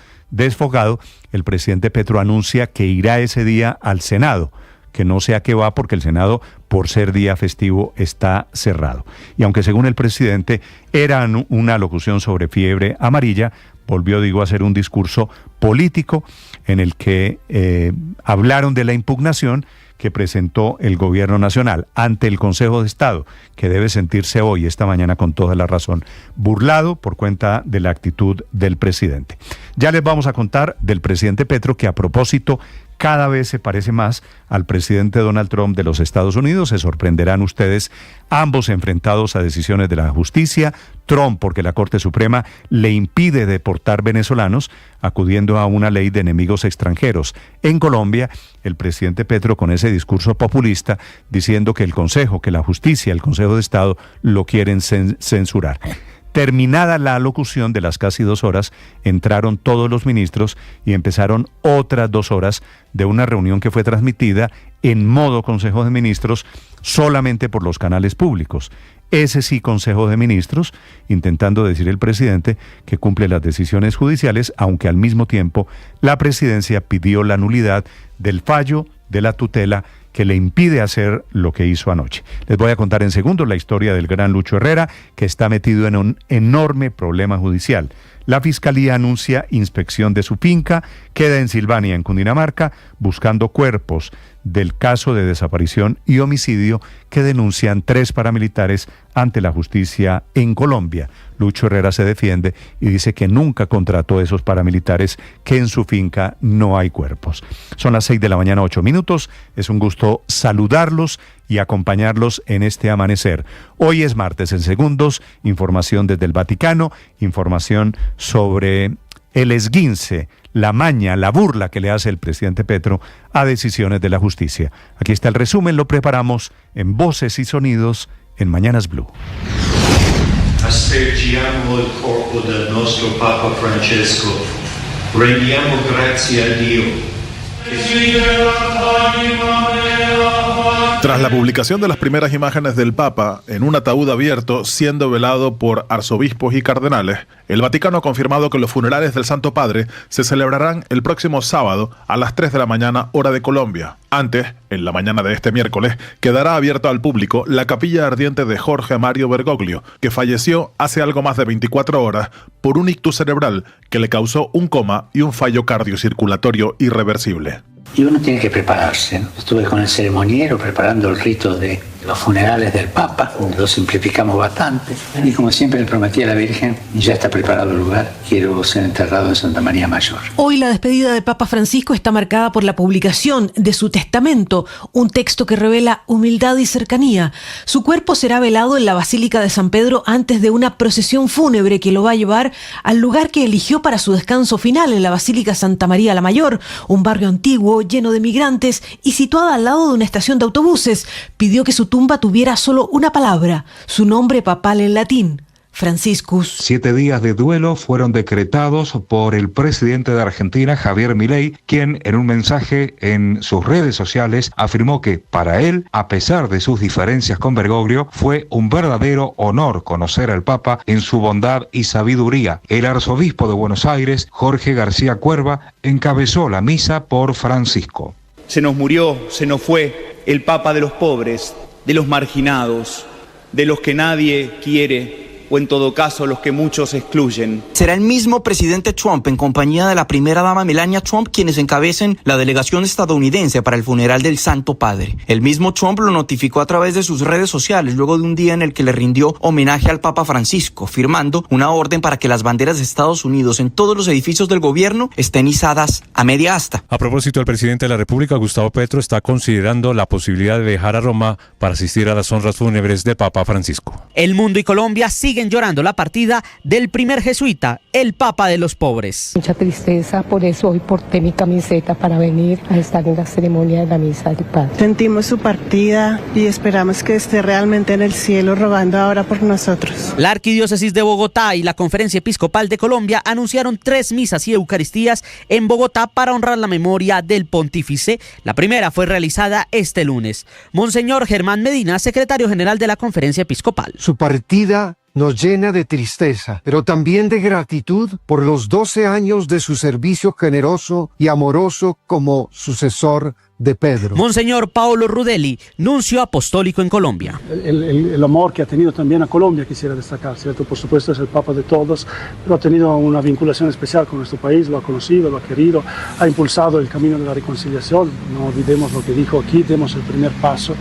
el presidente Petro anuncia que irá ese día al Senado, que no sé a qué va porque el Senado, por ser día festivo, está cerrado. Y aunque según el presidente era una alocución sobre fiebre amarilla, volvió, a hacer un discurso político en el que hablaron de la impugnación que presentó el gobierno nacional ante el Consejo de Estado, que debe sentirse hoy, esta mañana, con toda la razón, burlado por cuenta de la actitud del presidente. Ya les vamos a contar del presidente Petro, que a propósito cada vez se parece más al presidente Donald Trump de los Estados Unidos. Se sorprenderán ustedes, ambos enfrentados a decisiones de la justicia. Trump porque la Corte Suprema le impide deportar venezolanos, acudiendo a una ley de enemigos extranjeros. En Colombia, el presidente Petro con ese discurso populista diciendo que el Consejo, que la justicia, el Consejo de Estado lo quieren censurar. Terminada la alocución de las casi 2 horas, entraron todos los ministros y empezaron otras 2 horas de una reunión que fue transmitida en modo Consejo de Ministros solamente por los canales públicos. Ese sí, Consejo de Ministros, intentando decir el presidente que cumple las decisiones judiciales, aunque al mismo tiempo la presidencia pidió la nulidad del fallo de la tutela que le impide hacer lo que hizo anoche. Les voy a contar en segundos la historia del gran Lucho Herrera, que está metido en un enorme problema judicial. La Fiscalía anuncia inspección de su finca, queda en Silvania, en Cundinamarca, buscando cuerpos del caso de desaparición y homicidio que denuncian 3 paramilitares ante la justicia en Colombia. Lucho Herrera se defiende y dice que nunca contrató a esos paramilitares, que en su finca no hay cuerpos. Son las 6 de la mañana, 8 minutos. Es un gusto saludarlos y acompañarlos en este amanecer. Hoy es martes. En segundos, información desde el Vaticano, información sobre el esguince, la maña, la burla que le hace el presidente Petro a decisiones de la justicia. Aquí está el resumen, lo preparamos en Voces y Sonidos en Mañanas Blue. Aspergiamo il corpo del nostro Papa Francesco. Rendiamo grazie a Dio. Tras la publicación de las primeras imágenes del Papa en un ataúd abierto siendo velado por arzobispos y cardenales, el Vaticano ha confirmado que los funerales del Santo Padre se celebrarán el próximo sábado a las 3 de la mañana, hora de Colombia. Antes, en la mañana de este miércoles, quedará abierta al público la capilla ardiente de Jorge Mario Bergoglio, que falleció hace algo más de 24 horas por un ictus cerebral que le causó un coma y un fallo cardiocirculatorio irreversible. Y uno tiene que prepararse, ¿no? Estuve con el ceremoniero preparando el rito de los funerales del Papa, lo simplificamos bastante. Y como siempre le prometí a la Virgen, ya está preparado el lugar, quiero ser enterrado en Santa María Mayor. Hoy la despedida del Papa Francisco está marcada por la publicación de su testamento, un texto que revela humildad y cercanía. Su cuerpo será velado en la Basílica de San Pedro antes de una procesión fúnebre que lo va a llevar al lugar que eligió para su descanso final, en la Basílica Santa María la Mayor, un barrio antiguo lleno de migrantes y situada al lado de una estación de autobuses. Pidió que su tumba tuviera solo una palabra, su nombre papal en latín: Franciscus. 7 días de duelo fueron decretados por el presidente de Argentina, Javier Milei, quien en un mensaje en sus redes sociales afirmó que para él, a pesar de sus diferencias con Bergoglio, fue un verdadero honor conocer al Papa en su bondad y sabiduría. El arzobispo de Buenos Aires, Jorge García Cuerva, encabezó la misa por Francisco. Se nos murió, se nos fue el Papa de los pobres, de los marginados, de los que nadie quiere, o en todo caso los que muchos excluyen. Será el mismo presidente Trump, en compañía de la primera dama Melania Trump, quienes encabecen la delegación estadounidense para el funeral del Santo Padre. El mismo Trump lo notificó a través de sus redes sociales luego de un día en el que le rindió homenaje al Papa Francisco, firmando una orden para que las banderas de Estados Unidos en todos los edificios del gobierno estén izadas a media asta. A propósito, el presidente de la República, Gustavo Petro, está considerando la posibilidad de viajar a Roma para asistir a las honras fúnebres del Papa Francisco. El mundo y Colombia siguen llorando la partida del primer jesuita, el Papa de los pobres. Mucha tristeza, por eso hoy porté mi camiseta para venir a estar en la ceremonia de la misa del Padre. Sentimos su partida y esperamos que esté realmente en el cielo rogando ahora por nosotros. La Arquidiócesis de Bogotá y la Conferencia Episcopal de Colombia anunciaron 3 misas y eucaristías en Bogotá para honrar la memoria del pontífice. La primera fue realizada este lunes. Monseñor Germán Medina, secretario general de la Conferencia Episcopal. Su partida nos llena de tristeza, pero también de gratitud por los 12 años de su servicio generoso y amoroso como sucesor de Pedro. Monseñor Paolo Rudelli, nuncio apostólico en Colombia. El amor que ha tenido también a Colombia quisiera destacar, ¿cierto? Por supuesto es el Papa de todos, pero ha tenido una vinculación especial con nuestro país, lo ha conocido, lo ha querido, ha impulsado el camino de la reconciliación. No olvidemos lo que dijo aquí, demos el primer paso.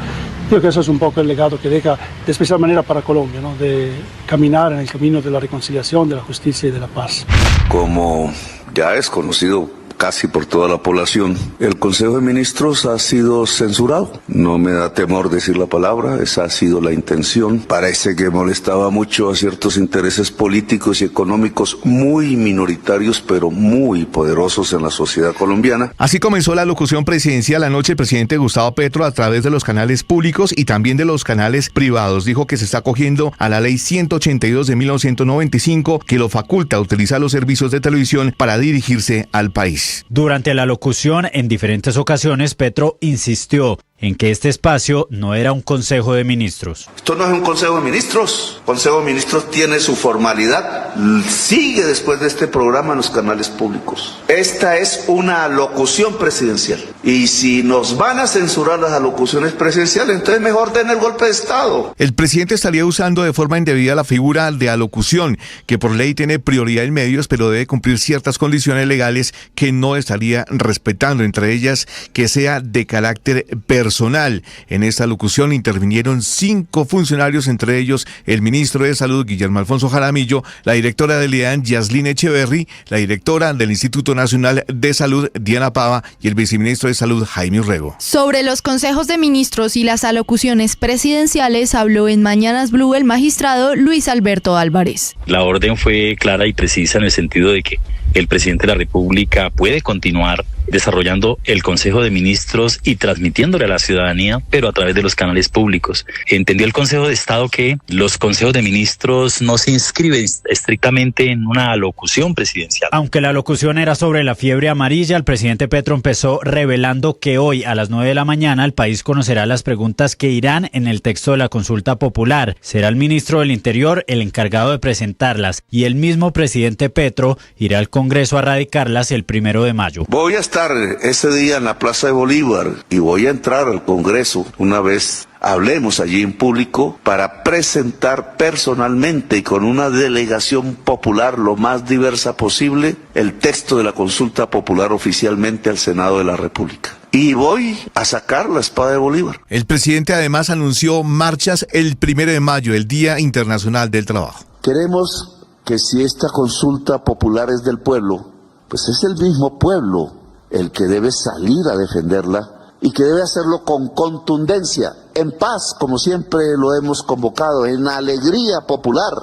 Creo que eso es un poco el legado que deja de especial manera para Colombia, ¿no? De caminar en el camino de la reconciliación, de la justicia y de la paz. Como ya es conocido casi por toda la población, el Consejo de Ministros ha sido censurado. No me da temor decir la palabra, esa ha sido la intención. Parece que molestaba mucho a ciertos intereses políticos y económicos muy minoritarios, pero muy poderosos en la sociedad colombiana. Así comenzó la locución presidencial anoche el presidente Gustavo Petro a través de los canales públicos y también de los canales privados. Dijo que se está acogiendo a la ley 182 de 1995 que lo faculta a utilizar los servicios de televisión para dirigirse al país. Durante la locución, en diferentes ocasiones, Petro insistió en que este espacio no era un consejo de ministros. Esto no es un consejo de ministros. El consejo de ministros tiene su formalidad. Sigue después de este programa en los canales públicos. Esta es una alocución presidencial. Y si nos van a censurar las alocuciones presidenciales, entonces mejor den el golpe de Estado. El presidente estaría usando de forma indebida la figura de alocución, que por ley tiene prioridad en medios, pero debe cumplir ciertas condiciones legales que no estaría respetando, entre ellas que sea de carácter personal. En esta alocución intervinieron 5 funcionarios, entre ellos el ministro de Salud, Guillermo Alfonso Jaramillo, la directora del IDEAN, Yaslin Echeverry, la directora del Instituto Nacional de Salud, Diana Pava, y el viceministro de Salud, Jaime Urrego. Sobre los consejos de ministros y las alocuciones presidenciales habló en Mañanas Blue el magistrado Luis Alberto Álvarez. La orden fue clara y precisa en el sentido de que el presidente de la República puede continuar desarrollando el Consejo de Ministros y transmitiéndole a la ciudadanía, pero a través de los canales públicos. Entendió el Consejo de Estado que los consejos de ministros no se inscriben estrictamente en una alocución presidencial. Aunque la alocución era sobre la fiebre amarilla, el presidente Petro empezó revelando que hoy a las 9 de la mañana el país conocerá las preguntas que irán en el texto de la consulta popular. Será el ministro del Interior el encargado de presentarlas y el mismo presidente Petro irá al Congreso a radicarlas el 1 de mayo. Voy a estar ese día en la Plaza de Bolívar y voy a entrar al Congreso una vez hablemos allí en público para presentar personalmente y con una delegación popular lo más diversa posible el texto de la consulta popular oficialmente al Senado de la República. Y voy a sacar la espada de Bolívar. El presidente además anunció marchas el 1 de mayo, el Día Internacional del Trabajo. Queremos que si esta consulta popular es del pueblo, pues es el mismo pueblo el que debe salir a defenderla y que debe hacerlo con contundencia, en paz, como siempre lo hemos convocado, en alegría popular,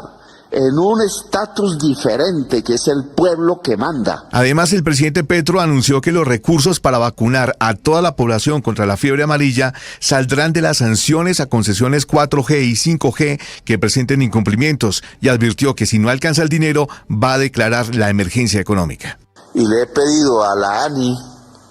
en un estatus diferente que es el pueblo que manda. Además, el presidente Petro anunció que los recursos para vacunar a toda la población contra la fiebre amarilla saldrán de las sanciones a concesiones 4G y 5G que presenten incumplimientos y advirtió que si no alcanza el dinero va a declarar la emergencia económica. Y le he pedido a la ANI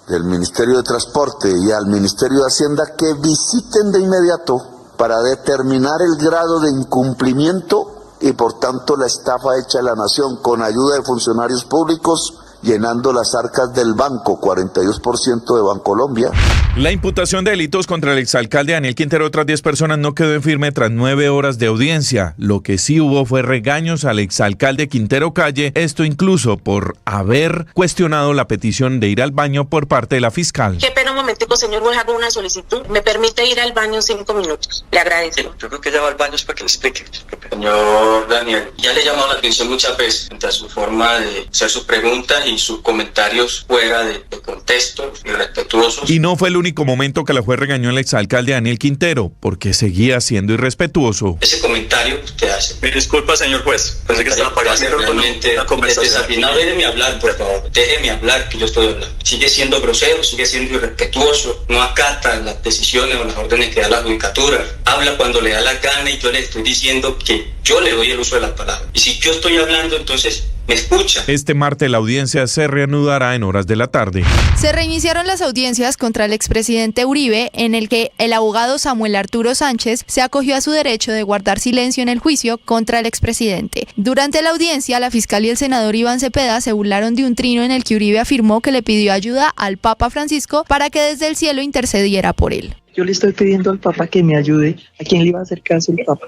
del Ministerio de Transporte y al Ministerio de Hacienda que visiten de inmediato para determinar el grado de incumplimiento y por tanto la estafa hecha a la nación con ayuda de funcionarios públicos, llenando las arcas del banco, 42% de Bancolombia. La imputación de delitos contra el exalcalde Daniel Quintero y otras 10 personas no quedó en firme tras 9 horas de audiencia. Lo que sí hubo fue regaños al exalcalde Quintero Calle, esto incluso por haber cuestionado la petición de ir al baño por parte de la fiscal. Qué pena un momentico, señor, voy a hacer una solicitud. ¿Me permite ir al baño 5 minutos? Le agradezco. Yo creo que ya va al baño para que le explique. Señor Daniel, ya le he llamado la atención muchas veces entre su forma de hacer sus preguntas y sus comentarios fuera de contexto, irrespetuosos. Y no fue el único momento que la juez regañó al exalcalde Daniel Quintero, porque seguía siendo irrespetuoso. Ese comentario que usted hace. Me disculpa, señor juez. Pensé que estaba pagando realmente una conversación. No, déjeme hablar, por favor. Déjeme hablar, que yo estoy hablando. Sigue siendo grosero, sigue siendo irrespetuoso. No acata las decisiones o las órdenes que da la judicatura. Habla cuando le da la gana y yo le estoy diciendo que yo le doy el uso de la palabra. Y si yo estoy hablando, entonces me escucha. Este martes la audiencia se reanudará en horas de la tarde. Se reiniciaron las audiencias contra el expresidente Uribe, en el que el abogado Samuel Arturo Sánchez se acogió a su derecho de guardar silencio en el juicio contra el expresidente. Durante la audiencia, la fiscal y el senador Iván Cepeda se burlaron de un trino en el que Uribe afirmó que le pidió ayuda al Papa Francisco para que desde el cielo intercediera por él. Yo le estoy pidiendo al Papa que me ayude. ¿A quién le iba a hacer caso el Papa?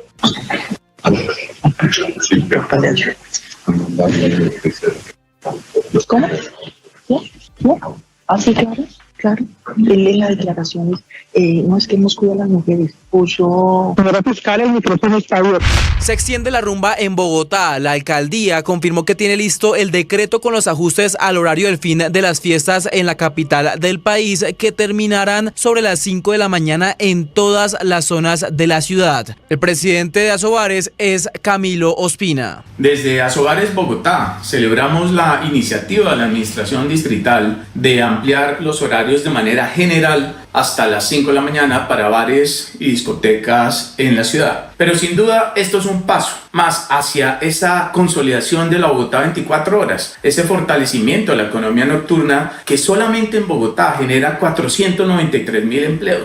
¿Cómo? ¿No? ¿Así claro? Claro. Él en las declaraciones, no es que hemos cuidado a las mujeres, puso... Señora fiscal, el micrófono está abierto. Se extiende la rumba en Bogotá. La alcaldía confirmó que tiene listo el decreto con los ajustes al horario del fin de las fiestas en la capital del país, que terminarán sobre las 5 de la mañana en todas las zonas de la ciudad. El presidente de Asobares es Camilo Ospina. Desde Asobares Bogotá celebramos la iniciativa de la administración distrital de ampliar los horarios de manera general hasta las 5 de la mañana para bares y discotecas en la ciudad. Pero sin duda esto es un paso más hacia esa consolidación de la Bogotá 24 horas, ese fortalecimiento de la economía nocturna que solamente en Bogotá genera 493.000 empleos.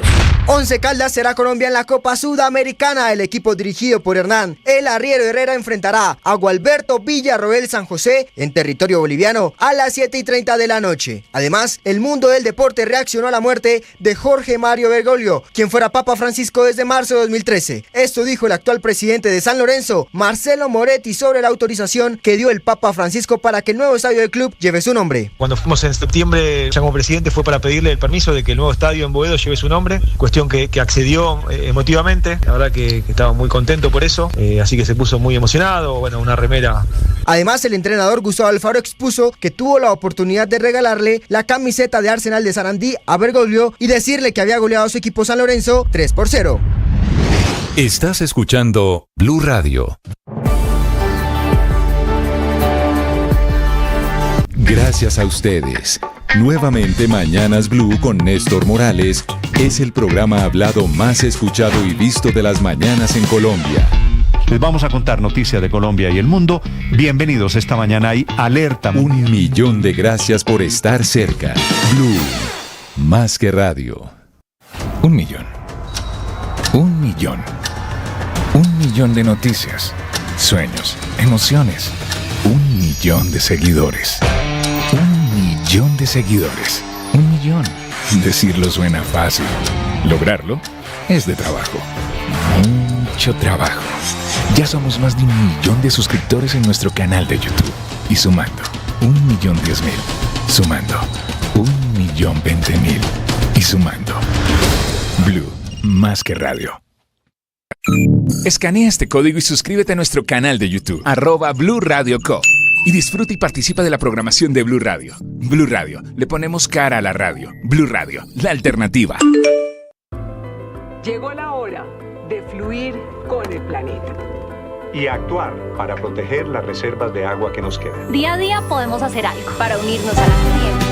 Once Caldas será Colombia en la Copa Sudamericana. El equipo dirigido por Hernán El Arriero Herrera enfrentará a Gualberto Villarroel San José en territorio boliviano a las 7:30 de la noche. Además, el mundo del deporte reaccionó a la muerte de Jorge Mario Bergoglio, quien fuera Papa Francisco desde marzo de 2013. Esto dijo el actual presidente de San Lorenzo, Marcelo Moretti, sobre la autorización que dio el Papa Francisco para que el nuevo estadio del club lleve su nombre. Cuando fuimos en septiembre, ya como presidente, fue para pedirle el permiso de que el nuevo estadio en Boedo lleve su nombre, cuestión que accedió emotivamente. La verdad que estaba muy contento por eso, así que se puso muy emocionado, bueno, una remera. Además, el entrenador Gustavo Alfaro expuso que tuvo la oportunidad de regalarle la camiseta de Arsenal de Sarandí a Bergoglio y decirle que había goleado a su equipo San Lorenzo 3-0. Estás escuchando Blue Radio. Gracias a ustedes. Nuevamente Mañanas Blue con Néstor Morales es el programa hablado más escuchado y visto de las mañanas en Colombia. Les vamos a contar noticias de Colombia y el mundo. Bienvenidos, esta mañana hay alerta. 1 millón de gracias por estar cerca. Blue, más que radio. 1 millón. 1 millón. 1 millón de noticias, sueños, emociones. 1 millón de seguidores. 1 millón de seguidores. 1 millón. Decirlo suena fácil. Lograrlo es de trabajo. Mucho trabajo. Ya somos más de 1 millón de suscriptores en nuestro canal de YouTube. Y sumando, 1.010.000. Sumando, 1.020.000. Y sumando. Blue, más que radio. Escanea este código y suscríbete a nuestro canal de YouTube, @Blue Radio Co. Y disfruta y participa de la programación de Blue Radio. Blue Radio, le ponemos cara a la radio. Blue Radio, la alternativa. Llegó la hora de fluir con el planeta. Y actuar para proteger las reservas de agua que nos quedan. Día a día podemos hacer algo para unirnos a la corriente.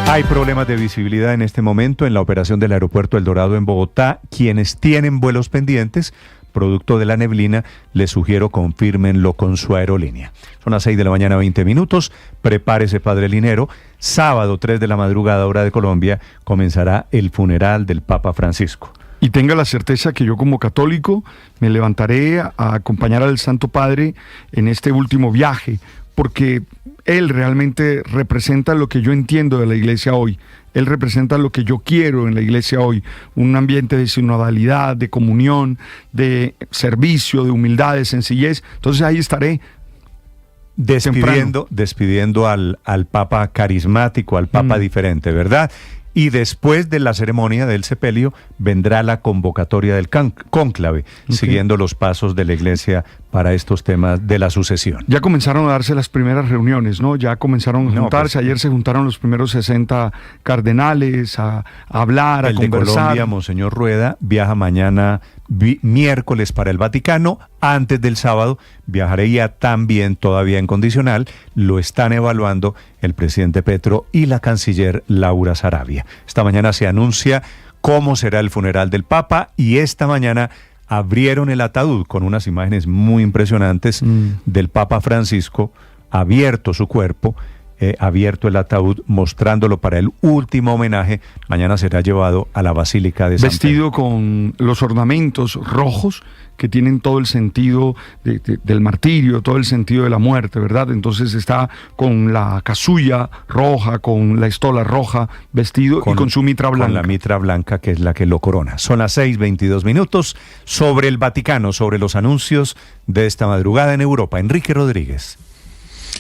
Hay problemas de visibilidad en este momento en la operación del aeropuerto El Dorado en Bogotá. Quienes tienen vuelos pendientes, producto de la neblina, les sugiero confírmenlo con su aerolínea. Son las 6 de la mañana, 20 minutos. Prepárese, padre Linero. Sábado, 3 de la madrugada, hora de Colombia, comenzará el funeral del Papa Francisco. Y tenga la certeza que yo como católico me levantaré a acompañar al Santo Padre en este último viaje, porque él realmente representa lo que yo entiendo de la iglesia hoy. Él representa lo que yo quiero en la iglesia hoy, un ambiente de sinodalidad, de comunión, de servicio, de humildad, de sencillez. Entonces ahí estaré despidiendo al Papa carismático, al Papa diferente, ¿verdad? Y después de la ceremonia del sepelio vendrá la convocatoria del cónclave, siguiendo los pasos de la iglesia para estos temas de la sucesión. Ya comenzaron a darse las primeras reuniones, ¿no? Ya comenzaron a juntarse. Ayer se juntaron los primeros 60 cardenales a hablar, a conversar. El de Colombia, Monseñor Rueda, viaja mañana miércoles para el Vaticano. Antes del sábado viajaría también, todavía en condicional, lo están evaluando el presidente Petro y la canciller Laura Sarabia. Esta mañana se anuncia cómo será el funeral del Papa y esta mañana abrieron el ataúd con unas imágenes muy impresionantes del Papa Francisco, abierto su cuerpo, abierto el ataúd, mostrándolo para el último homenaje. Mañana será llevado a la Basílica de San Pedro. Vestido con los ornamentos rojos que tienen todo el sentido del martirio, todo el sentido de la muerte, ¿verdad? Entonces está con la casulla roja, con la estola roja, vestido y con su mitra blanca. Con la mitra blanca, que es la que lo corona. Son las 6:22 minutos. Sobre el Vaticano, sobre los anuncios de esta madrugada en Europa. Enrique Rodríguez.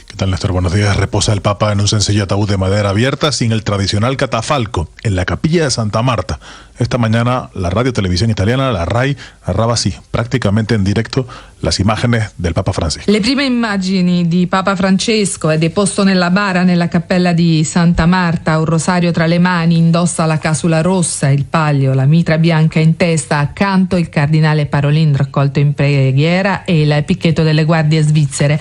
¿Qué tal, Néstor? Buenos días. Reposa el Papa en un sencillo ataúd de madera abierta sin el tradicional catafalco en la capilla de Santa Marta. Esta mañana la radio televisión italiana, la RAI, narraba así, prácticamente en directo, las imágenes del Papa Francisco. Le prime immagini di Papa Francesco è deposto nella bara nella cappella di Santa Marta, un rosario tra le mani, indossa la casula rossa, il palio, la mitra bianca in testa, accanto il cardinale Parolin raccolto in preghiera e il picchetto delle guardie svizzere.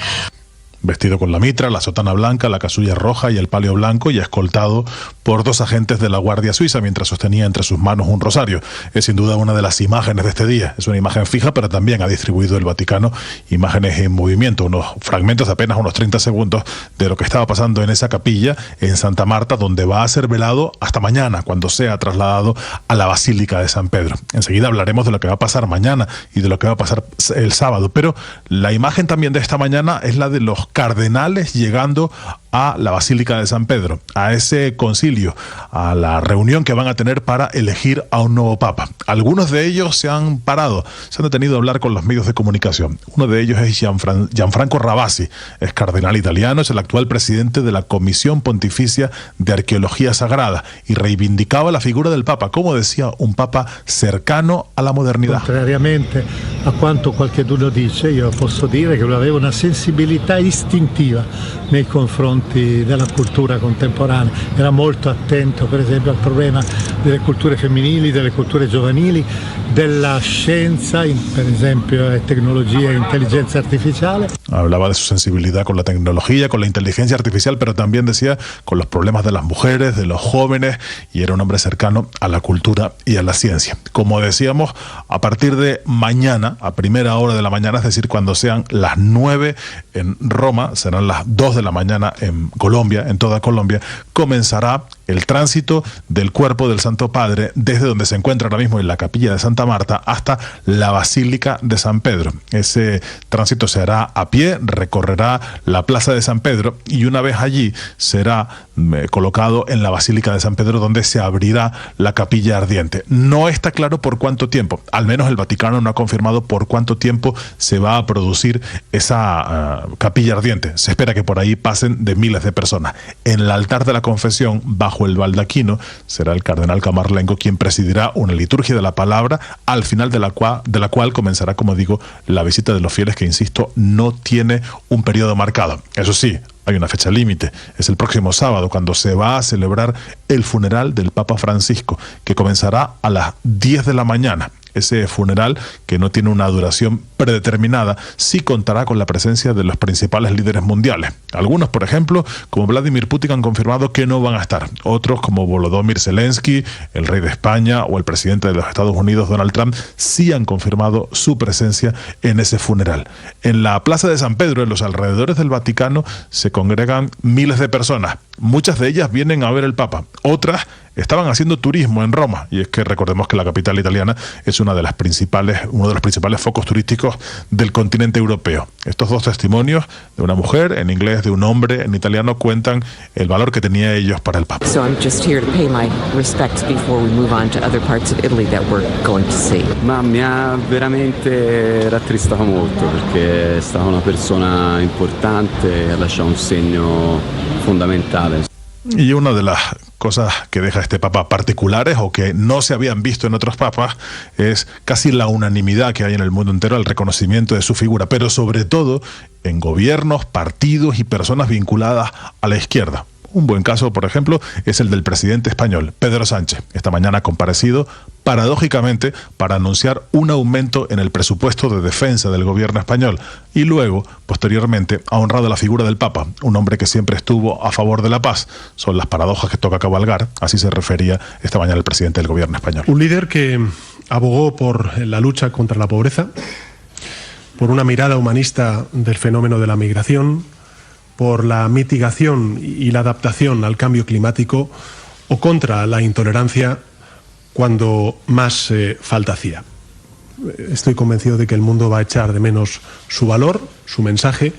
Vestido con la mitra, la sotana blanca, la casulla roja y el palio blanco y escoltado por 2 agentes de la Guardia Suiza mientras sostenía entre sus manos un rosario. Es sin duda una de las imágenes de este día. Es una imagen fija, pero también ha distribuido el Vaticano imágenes en movimiento, unos fragmentos de apenas unos 30 segundos de lo que estaba pasando en esa capilla en Santa Marta, donde va a ser velado hasta mañana, cuando sea trasladado a la Basílica de San Pedro. Enseguida hablaremos de lo que va a pasar mañana y de lo que va a pasar el sábado, pero la imagen también de esta mañana es la de los cardenales llegando a la Basílica de San Pedro, a ese concilio, a la reunión que van a tener para elegir a un nuevo papa. Algunos de ellos se han detenido a hablar con los medios de comunicación. Uno de ellos es Gianfranco Ravasi, es cardenal italiano, es el actual presidente de la Comisión Pontificia de Arqueología Sagrada y reivindicaba la figura del papa, como decía, un papa cercano a la modernidad. Contrariamente a quanto qualcuno dice, io posso dire che lui aveva una sensibilità istintiva nei confronti della cultura contemporanea, era molto attento per esempio al problema delle culture femminili, delle culture giovanili, della scienza, per esempio tecnologia e intelligenza artificiale. Hablaba de su sensibilidad con la tecnología, con la inteligencia artificial, pero también decía con los problemas de las mujeres, de los jóvenes, y era un hombre cercano a la cultura y a la ciencia. Como decíamos, a partir de mañana, a primera hora de la mañana, es decir, cuando sean las 9 en Roma, serán las 2 de la mañana en Colombia, en toda Colombia, comenzará el tránsito del cuerpo del Santo Padre desde donde se encuentra ahora mismo en la capilla de Santa Marta hasta la Basílica de San Pedro. Ese tránsito se hará a pie, recorrerá la Plaza de San Pedro y una vez allí será colocado en la Basílica de San Pedro, donde se abrirá la capilla ardiente. No está claro por cuánto tiempo, al menos el Vaticano no ha confirmado por cuánto tiempo se va a producir esa capilla ardiente. Se espera que por ahí pasen de miles de personas. En el altar de la confesión, bajo el baldaquino, será el cardenal Camarlengo quien presidirá una liturgia de la palabra, al final de la cual comenzará, como digo, la visita de los fieles, que, insisto, no tiene un periodo marcado. Eso sí, hay una fecha límite, es el próximo sábado, cuando se va a celebrar el funeral del Papa Francisco, que comenzará a las 10 de la mañana. Ese funeral, que no tiene una duración predeterminada, sí contará con la presencia de los principales líderes mundiales. Algunos, por ejemplo, como Vladimir Putin, han confirmado que no van a estar. Otros, como Volodymyr Zelensky, el rey de España, o el presidente de los Estados Unidos, Donald Trump, sí han confirmado su presencia en ese funeral. En la Plaza de San Pedro, en los alrededores del Vaticano, se congregan miles de personas. Muchas de ellas vienen a ver el Papa. Otras estaban haciendo turismo en Roma, y es que recordemos que la capital italiana es uno de los principales focos turísticos del continente europeo. Estos 2 testimonios, de una mujer en inglés, de un hombre en italiano, cuentan el valor que tenía ellos para el Papa. So I'm just here to pay my respects before we move on to other parts of Italy that we're going to see. Ma mi ha veramente rattristato molto, perché è stata una persona importante e ha lasciato un segno fondamentale. Y una de las cosas que deja este papa particulares, o que no se habían visto en otros papas, es casi la unanimidad que hay en el mundo entero al reconocimiento de su figura, pero sobre todo en gobiernos, partidos y personas vinculadas a la izquierda. Un buen caso, por ejemplo, es el del presidente español, Pedro Sánchez. Esta mañana ha comparecido, paradójicamente, para anunciar un aumento en el presupuesto de defensa del gobierno español. Y luego, posteriormente, ha honrado la figura del Papa, un hombre que siempre estuvo a favor de la paz. Son las paradojas que toca cabalgar, así se refería esta mañana el presidente del gobierno español. Un líder que abogó por la lucha contra la pobreza, por una mirada humanista del fenómeno de la migración, por la mitigación y la adaptación al cambio climático, o contra la intolerancia cuando más falta hacía. Estoy convencido de que el mundo va a echar de menos su valor, su mensaje,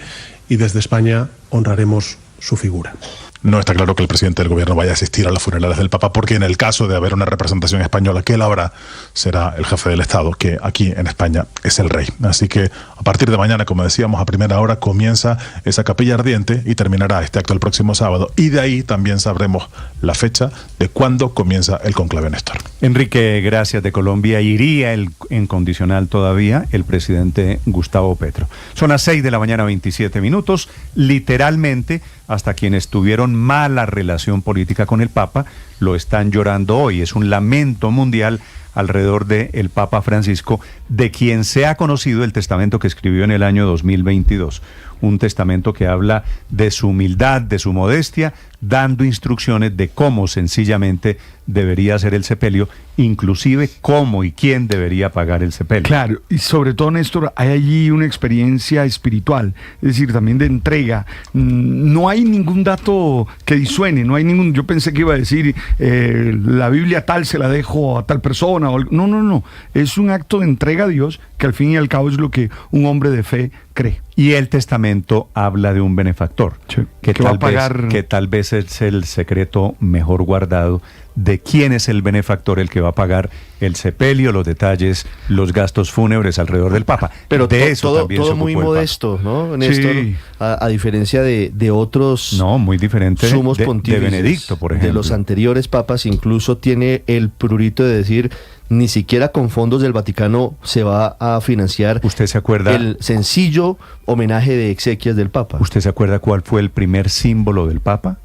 y desde España honraremos su figura. No está claro que el presidente del gobierno vaya a asistir a los funerales del Papa, porque en el caso de haber una representación española que él habrá, será el jefe del Estado, que aquí en España es el rey. Así que a partir de mañana, como decíamos, a primera hora comienza esa capilla ardiente y terminará este acto el próximo sábado. Y de ahí también sabremos la fecha de cuándo comienza el conclave, Néstor. Enrique, gracias. De Colombia iría en condicional todavía el presidente Gustavo Petro. Son las 6 de la mañana, 27 minutos. Literalmente, hasta quienes tuvieron mala relación política con el Papa lo están llorando hoy. Es un lamento mundial alrededor del Papa Francisco, de quien se ha conocido el testamento que escribió en el año 2022. un testamento que habla de su humildad, de su modestia, dando instrucciones de cómo sencillamente debería ser el sepelio, inclusive cómo y quién debería pagar el sepelio. Claro, y sobre todo, Néstor, hay allí una experiencia espiritual, es decir, también de entrega. No hay ningún dato que disuene, no hay ningún... Yo pensé que iba a decir, la Biblia tal se la dejo a tal persona. No, es un acto de entrega a Dios que al fin y al cabo es lo que un hombre de fe cree. Y el testamento habla de un benefactor, sí, que tal vez es el secreto mejor guardado de quién es el benefactor, el que va a pagar el sepelio, los detalles, los gastos fúnebres alrededor del Papa. Pero de eso todo también se ocupó muy el Papa. modesto, ¿no, Néstor? Sí. A diferencia de otros... No, muy diferente sumos de pontífices, Benedicto, por ejemplo. De los anteriores papas, incluso tiene el prurito de decir... Ni siquiera con fondos del Vaticano se va a financiar. ¿Usted se acuerda? El sencillo homenaje de exequias del Papa. ¿Usted se acuerda cuál fue el primer símbolo del Papa?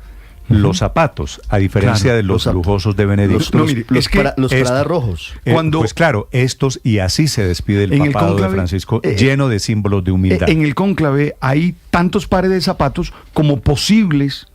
Los zapatos, a diferencia de los lujosos de Benedicto. Los Prada rojos. Pues claro, estos, y así se despide el papado de Francisco, lleno de símbolos de humildad. En el cónclave hay tantos pares de zapatos como posibles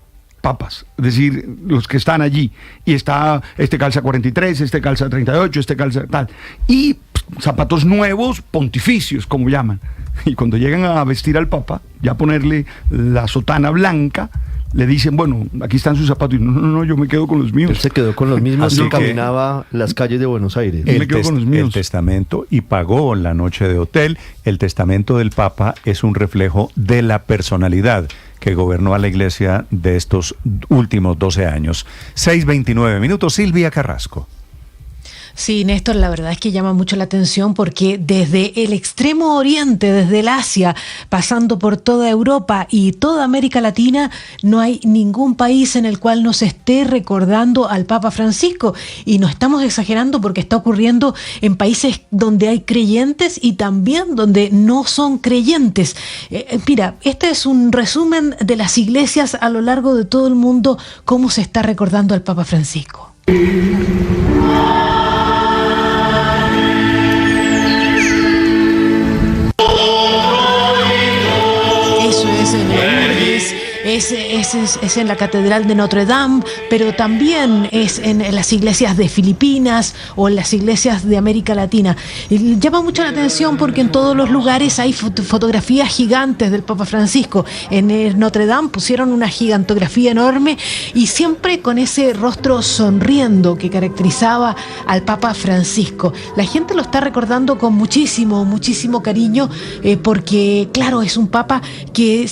papas, es decir, los que están allí, y está, este calza 43, este calza 38, este calza tal, y zapatos nuevos, pontificios, como llaman, y cuando llegan a vestir al Papa, ya ponerle la sotana blanca, le dicen, bueno, aquí están sus zapatos, y no, yo me quedo con los míos. Él se quedó con los mismos y caminaba las calles de Buenos Aires. El testamento, y pagó la noche de hotel. El testamento del Papa es un reflejo de la personalidad que gobernó a la Iglesia de estos últimos 12 años. 6:29 minutos, Silvia Carrasco. Sí, Néstor, la verdad es que llama mucho la atención porque desde el extremo oriente, desde el Asia, pasando por toda Europa y toda América Latina, no hay ningún país en el cual no se esté recordando al Papa Francisco. Y no estamos exagerando porque está ocurriendo en países donde hay creyentes y también donde no son creyentes. Mira, este es un resumen de las iglesias a lo largo de todo el mundo, cómo se está recordando al Papa Francisco. Es en la Catedral de Notre Dame, pero también es en las iglesias de Filipinas o en las iglesias de América Latina. Y llama mucho la atención porque en todos los lugares hay fotografías gigantes del Papa Francisco. En Notre Dame pusieron una gigantografía enorme y siempre con ese rostro sonriendo que caracterizaba al Papa Francisco. La gente lo está recordando con muchísimo cariño porque, claro, es un Papa que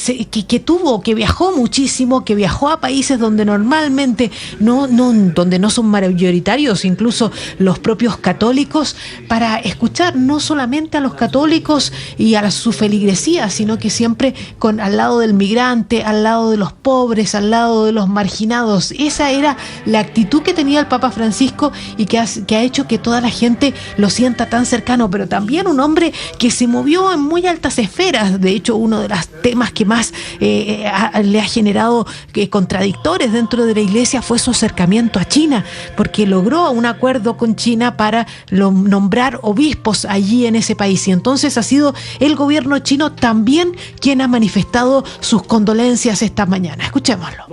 viajó muchísimo, que viajó a países donde normalmente donde no son mayoritarios, incluso los propios católicos, para escuchar no solamente a los católicos y a su feligresía, sino que siempre al lado del migrante, al lado de los pobres, al lado de los marginados. Esa era la actitud que tenía el Papa Francisco y que ha hecho que toda la gente lo sienta tan cercano, pero también un hombre que se movió en muy altas esferas. De hecho, uno de los temas que más le ha generado contradictores dentro de la Iglesia fue su acercamiento a China, porque logró un acuerdo con China para nombrar obispos allí en ese país, y entonces ha sido el gobierno chino también quien ha manifestado sus condolencias esta mañana. Escuchémoslo.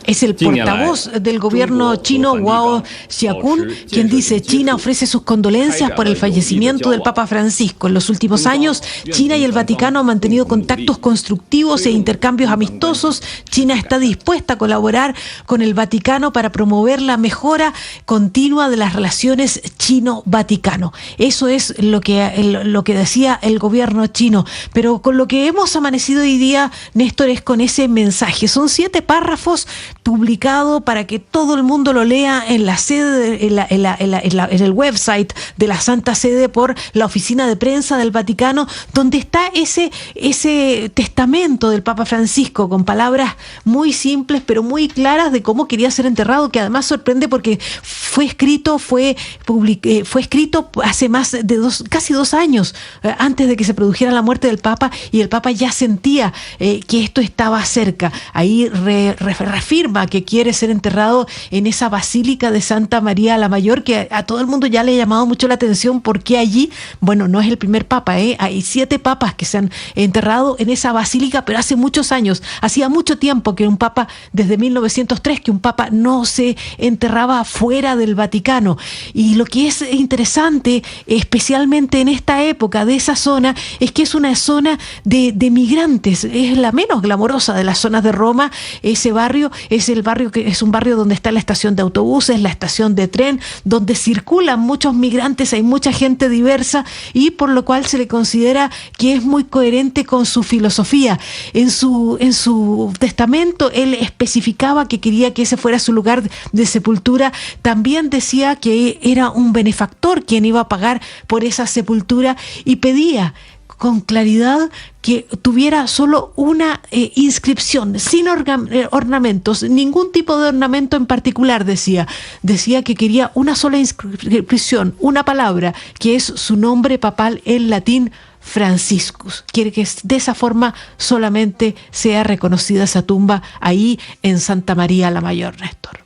Es el portavoz del gobierno chino, Wang Xiaokun, quien dice: China ofrece sus condolencias por el fallecimiento del Papa Francisco. En los últimos años, China y el Vaticano han mantenido contactos constructivos e intercambios amistosos. China está dispuesta a colaborar con el Vaticano para promover la mejora continua de las relaciones chino-vaticano. Eso es lo que decía el gobierno chino. Pero con lo que hemos amanecido hoy día, Néstor, es con ese mensaje. Son 7 párrafos publicado para que todo el mundo lo lea en la sede, en el website de la Santa Sede por la oficina de prensa del Vaticano, donde está ese testamento del Papa Francisco con palabras muy simples pero muy claras de cómo quería ser enterrado, que además sorprende porque fue escrito hace más de casi 2 años antes de que se produjera la muerte del Papa, y el Papa ya sentía que esto estaba cerca. Ahí reafirma afirma que quiere ser enterrado en esa Basílica de Santa María la Mayor, que a todo el mundo ya le ha llamado mucho la atención porque allí, bueno, no es el primer papa, hay 7 papas que se han enterrado en esa basílica, pero hace muchos años, hacía mucho tiempo que un papa, desde 1903, que un papa no se enterraba fuera del Vaticano. Y lo que es interesante, especialmente en esta época de esa zona, es que es una zona de migrantes, es la menos glamorosa de las zonas de Roma. Ese barrio es un barrio donde está la estación de autobuses, la estación de tren, donde circulan muchos migrantes, hay mucha gente diversa, y por lo cual se le considera que es muy coherente con su filosofía. En su testamento él especificaba que quería que ese fuera su lugar de sepultura. También decía que era un benefactor quien iba a pagar por esa sepultura, y pedía con claridad que tuviera solo una inscripción, sin ornamentos, ningún tipo de ornamento en particular, decía que quería una sola inscripción, una palabra, que es su nombre papal en latín, Franciscus. Quiere que de esa forma solamente sea reconocida esa tumba ahí en Santa María la Mayor, Néstor.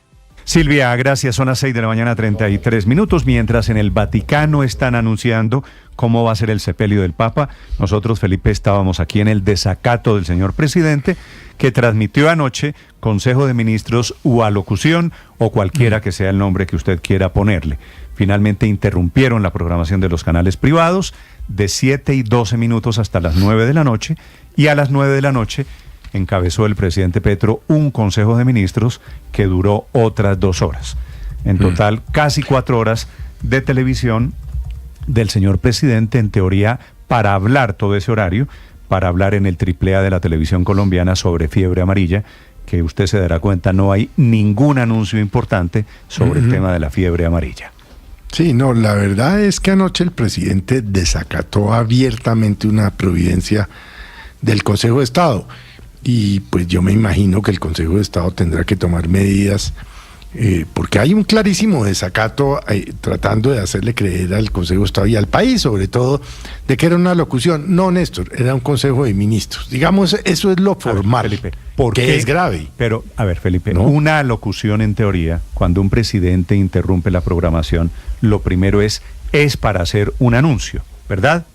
Silvia, gracias. Son las 6:33 a.m. Mientras en el Vaticano están anunciando cómo va a ser el sepelio del Papa, nosotros, Felipe, estábamos aquí en el desacato del señor presidente, que transmitió anoche Consejo de Ministros u alocución, o cualquiera que sea el nombre que usted quiera ponerle. Finalmente interrumpieron la programación de los canales privados de 7:12 hasta las 9 de la noche, y a las 9 de la noche encabezó el presidente Petro un Consejo de Ministros que duró otras 2 horas. En total, casi 4 horas de televisión del señor presidente, en teoría, para hablar todo ese horario, para hablar en el AAA de la televisión colombiana sobre fiebre amarilla, que usted se dará cuenta, no hay ningún anuncio importante sobre el tema de la fiebre amarilla. Sí, no, la verdad es que anoche el presidente desacató abiertamente una providencia del Consejo de Estado. Y pues yo me imagino que el Consejo de Estado tendrá que tomar medidas, porque hay un clarísimo desacato tratando de hacerle creer al Consejo de Estado y al país, sobre todo, de que era una locución. No, Néstor, era un Consejo de Ministros. Digamos, eso es lo formal, Felipe, que es grave. Pero, a ver, Felipe, ¿no? Una alocución en teoría, cuando un presidente interrumpe la programación, lo primero es para hacer un anuncio, ¿verdad?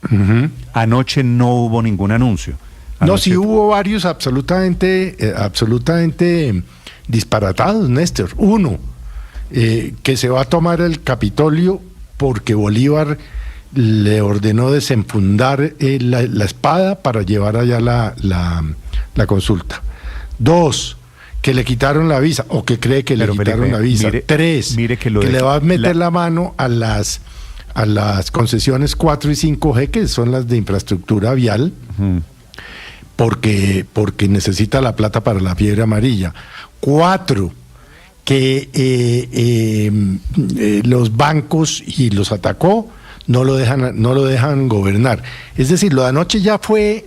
Anoche no hubo ningún anuncio. No, sí hubo varios absolutamente disparatados, Néstor. Uno, que se va a tomar el Capitolio porque Bolívar le ordenó desenfundar la espada para llevar allá la consulta. 2, que le quitaron la visa, o que cree que le quitaron la visa. 3, que le va a meter la mano a las concesiones 4 y 5G, que son las de infraestructura vial. Porque necesita la plata para la fiebre amarilla. 4, que los bancos, y los atacó, no lo dejan gobernar. Es decir, lo de anoche ya fue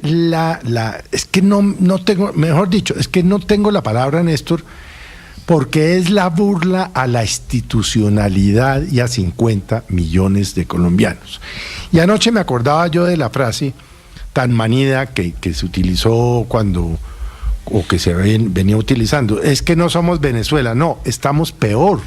es que no tengo, mejor dicho, es que no tengo la palabra, Néstor, porque es la burla a la institucionalidad y a 50 millones de colombianos. Y anoche me acordaba yo de la frase tan manida que se utilizó o que se venía utilizando. Es que no somos Venezuela, no, estamos peor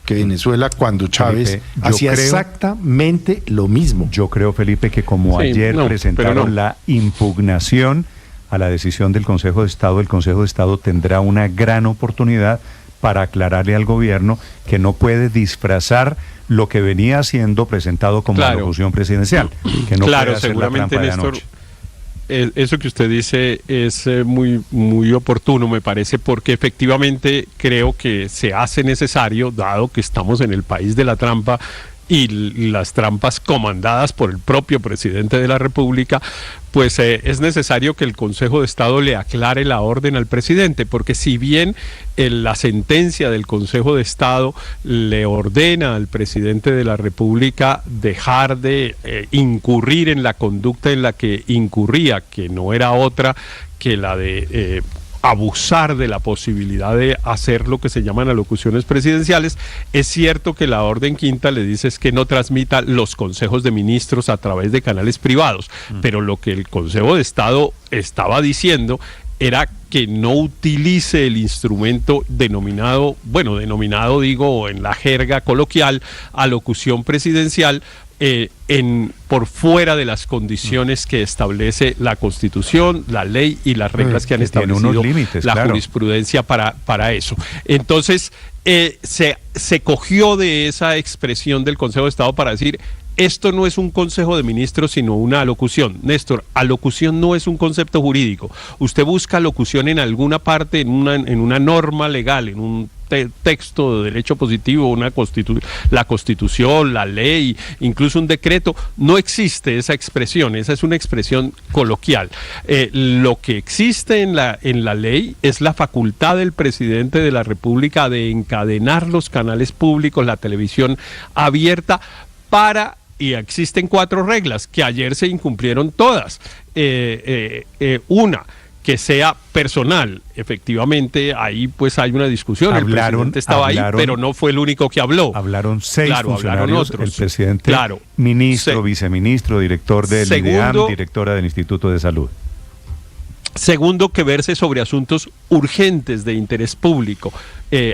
que Venezuela cuando Chávez hacía exactamente lo mismo. Yo creo, Felipe, que como ayer presentaron la impugnación a la decisión del Consejo de Estado, el Consejo de Estado tendrá una gran oportunidad para aclararle al gobierno que no puede disfrazar lo que venía siendo presentado como alocución presidencial, que no puede hacer seguramente, la trampa de Néstor, anoche. Eso que usted dice es muy oportuno, me parece, porque efectivamente creo que se hace necesario, dado que estamos en el país de la trampa y las trampas comandadas por el propio presidente de la República, pues es necesario que el Consejo de Estado le aclare la orden al presidente, porque si bien la sentencia del Consejo de Estado le ordena al presidente de la República dejar de incurrir en la conducta en la que incurría, que no era otra que la de abusar de la posibilidad de hacer lo que se llaman alocuciones presidenciales, es cierto que la orden quinta le dice es que no transmita los consejos de ministros a través de canales privados, pero lo que el Consejo de Estado estaba diciendo era que no utilice el instrumento denominado digo en la jerga coloquial, alocución presidencial, por fuera de las condiciones que establece la Constitución, la ley y las reglas que han establecido unos límites, la claro. jurisprudencia para eso. Entonces, se cogió de esa expresión del Consejo de Estado para decir: esto no es un consejo de ministros, sino una alocución. Néstor, alocución no es un concepto jurídico. Usted busca alocución en alguna parte, en una norma legal, en un texto de derecho positivo, la Constitución, la ley, incluso un decreto. No existe esa expresión, esa es una expresión coloquial. Lo que existe en la ley es la facultad del presidente de la República de encadenar los canales públicos, la televisión abierta, y existen 4 reglas que ayer se incumplieron todas. Una, que sea personal. Efectivamente, ahí pues hay una discusión. El presidente estaba ahí, pero no fue el único que habló. Hablaron 6 funcionarios, hablaron otros. El presidente, ministro, viceministro, director del IDEAM, directora del Instituto de Salud. Segundo, que verse sobre asuntos urgentes de interés público.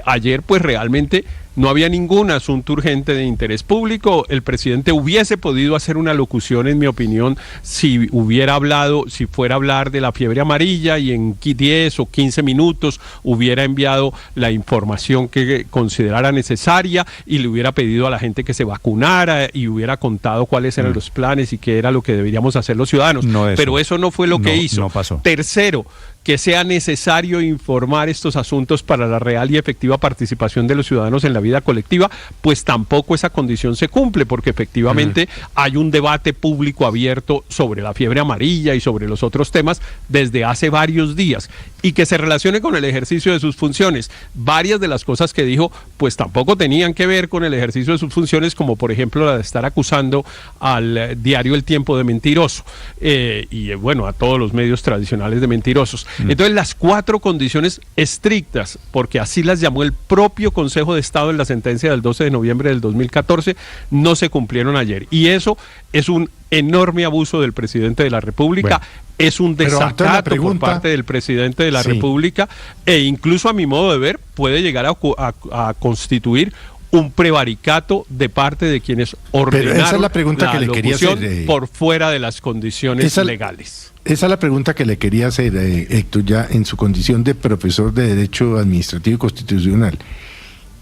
Ayer pues realmente no había ningún asunto urgente de interés público. El presidente hubiese podido hacer una locución, en mi opinión, si fuera a hablar de la fiebre amarilla y en 10 o 15 minutos hubiera enviado la información que considerara necesaria y le hubiera pedido a la gente que se vacunara y hubiera contado cuáles eran los planes y qué era lo que deberíamos hacer los ciudadanos. Pero eso no fue lo que hizo. No pasó. Tercero, que sea necesario informar estos asuntos para la real y efectiva participación de los ciudadanos en la vida colectiva, pues tampoco esa condición se cumple, porque efectivamente hay un debate público abierto sobre la fiebre amarilla y sobre los otros temas desde hace varios días, y que se relacione con el ejercicio de sus funciones. Varias de las cosas que dijo pues tampoco tenían que ver con el ejercicio de sus funciones, como por ejemplo la de estar acusando al diario El Tiempo de mentiroso, y bueno, a todos los medios tradicionales de mentirosos. Entonces, las 4 condiciones estrictas, porque así las llamó el propio Consejo de Estado en la sentencia del 12 de noviembre del 2014, no se cumplieron ayer. Y eso es un enorme abuso del presidente de la República. Es un desacato por parte del presidente de la República, e incluso, a mi modo de ver, puede llegar a constituir un prevaricato de parte de quienes ordenaron esa es la pregunta que le quería hacer, por fuera de las condiciones legales. Esa es la pregunta que le quería hacer, Héctor, ya en su condición de profesor de Derecho Administrativo y Constitucional.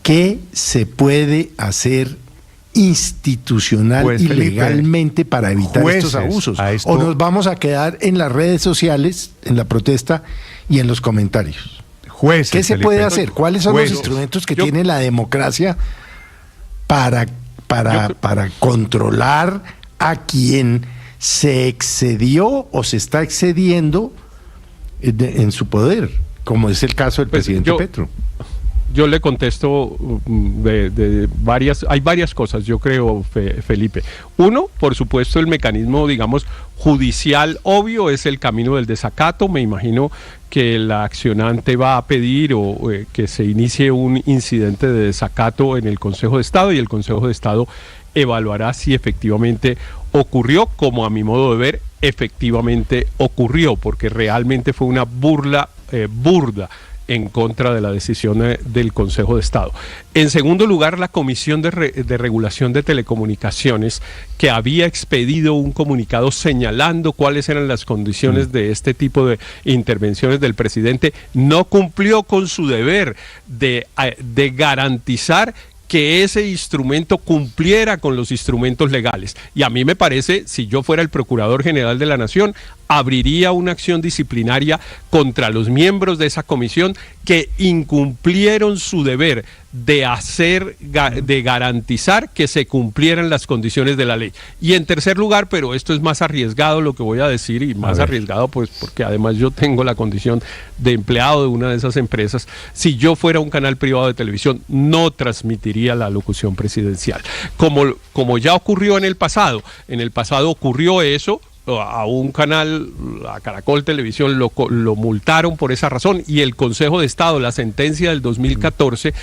¿Qué se puede hacer institucional y legalmente para evitar estos abusos? ¿O nos vamos a quedar en las redes sociales, en la protesta y en los comentarios? ¿Qué se puede hacer? ¿Cuáles son los instrumentos que tiene la democracia para controlar a quien se excedió o se está excediendo en su poder, como es el caso del presidente Petro? Yo le contesto hay varias cosas, yo creo, Felipe. Uno, por supuesto, el mecanismo, digamos, judicial obvio es el camino del desacato. Me imagino que la accionante va a pedir que se inicie un incidente de desacato en el Consejo de Estado, y el Consejo de Estado evaluará si efectivamente ocurrió, como a mi modo de ver, efectivamente ocurrió, porque realmente fue una burda en contra de la decisión del Consejo de Estado. En segundo lugar, la Comisión de Regulación de Telecomunicaciones, que había expedido un comunicado señalando cuáles eran las condiciones de este tipo de intervenciones del presidente, no cumplió con su deber de garantizar que ese instrumento cumpliera con los instrumentos legales. Y a mí me parece, si yo fuera el Procurador General de la Nación, abriría una acción disciplinaria contra los miembros de esa comisión que incumplieron su deber de garantizar que se cumplieran las condiciones de la ley. Y en tercer lugar, pero esto es más arriesgado lo que voy a decir, y más arriesgado pues porque además yo tengo la condición de empleado de una de esas empresas, si yo fuera un canal privado de televisión no transmitiría la locución presidencial. Como ya ocurrió en el pasado ocurrió eso a un canal, a Caracol Televisión, lo multaron por esa razón, y el Consejo de Estado, la sentencia del 2014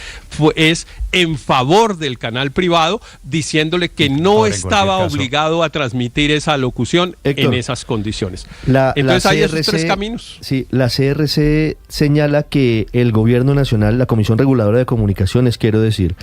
es en favor del canal privado, diciéndole que no estaba obligado a transmitir esa locución, Héctor, en esas condiciones. Entonces hay esos tres caminos. Sí, la CRC señala que el Gobierno Nacional, la Comisión Reguladora de Comunicaciones, quiero decir,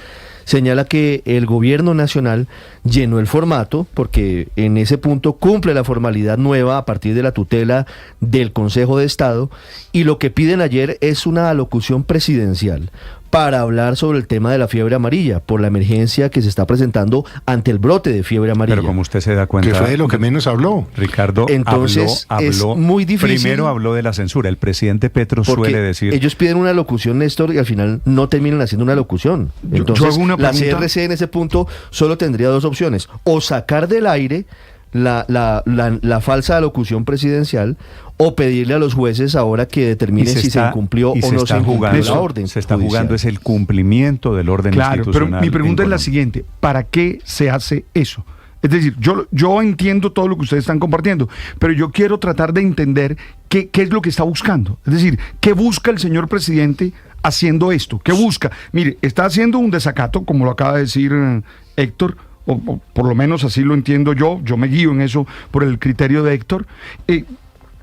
señala que el Gobierno Nacional llenó el formato porque en ese punto cumple la formalidad nueva a partir de la tutela del Consejo de Estado, y lo que piden ayer es una alocución presidencial para hablar sobre el tema de la fiebre amarilla, por la emergencia que se está presentando ante el brote de fiebre amarilla. Pero como usted se da cuenta... Que fue de lo que menos habló. Ricardo, entonces habló, es muy difícil. Primero habló de la censura. El presidente Petro suele decir... Ellos piden una locución, Néstor, y al final no terminan haciendo una locución. Entonces, la CRC en ese punto solo tendría dos opciones: o sacar del aire la falsa alocución presidencial, o pedirle a los jueces ahora que determinen si se incumplió o no se incumplió la orden. Se está jugando es el cumplimiento del orden institucional. Pero mi pregunta es la siguiente: ¿para qué se hace eso? Es decir, yo entiendo todo lo que ustedes están compartiendo, pero yo quiero tratar de entender qué es lo que está buscando. Es decir, ¿qué busca el señor presidente haciendo esto? ¿Qué busca? Mire, está haciendo un desacato, como lo acaba de decir Héctor, o por lo menos así lo entiendo yo me guío en eso por el criterio de Héctor.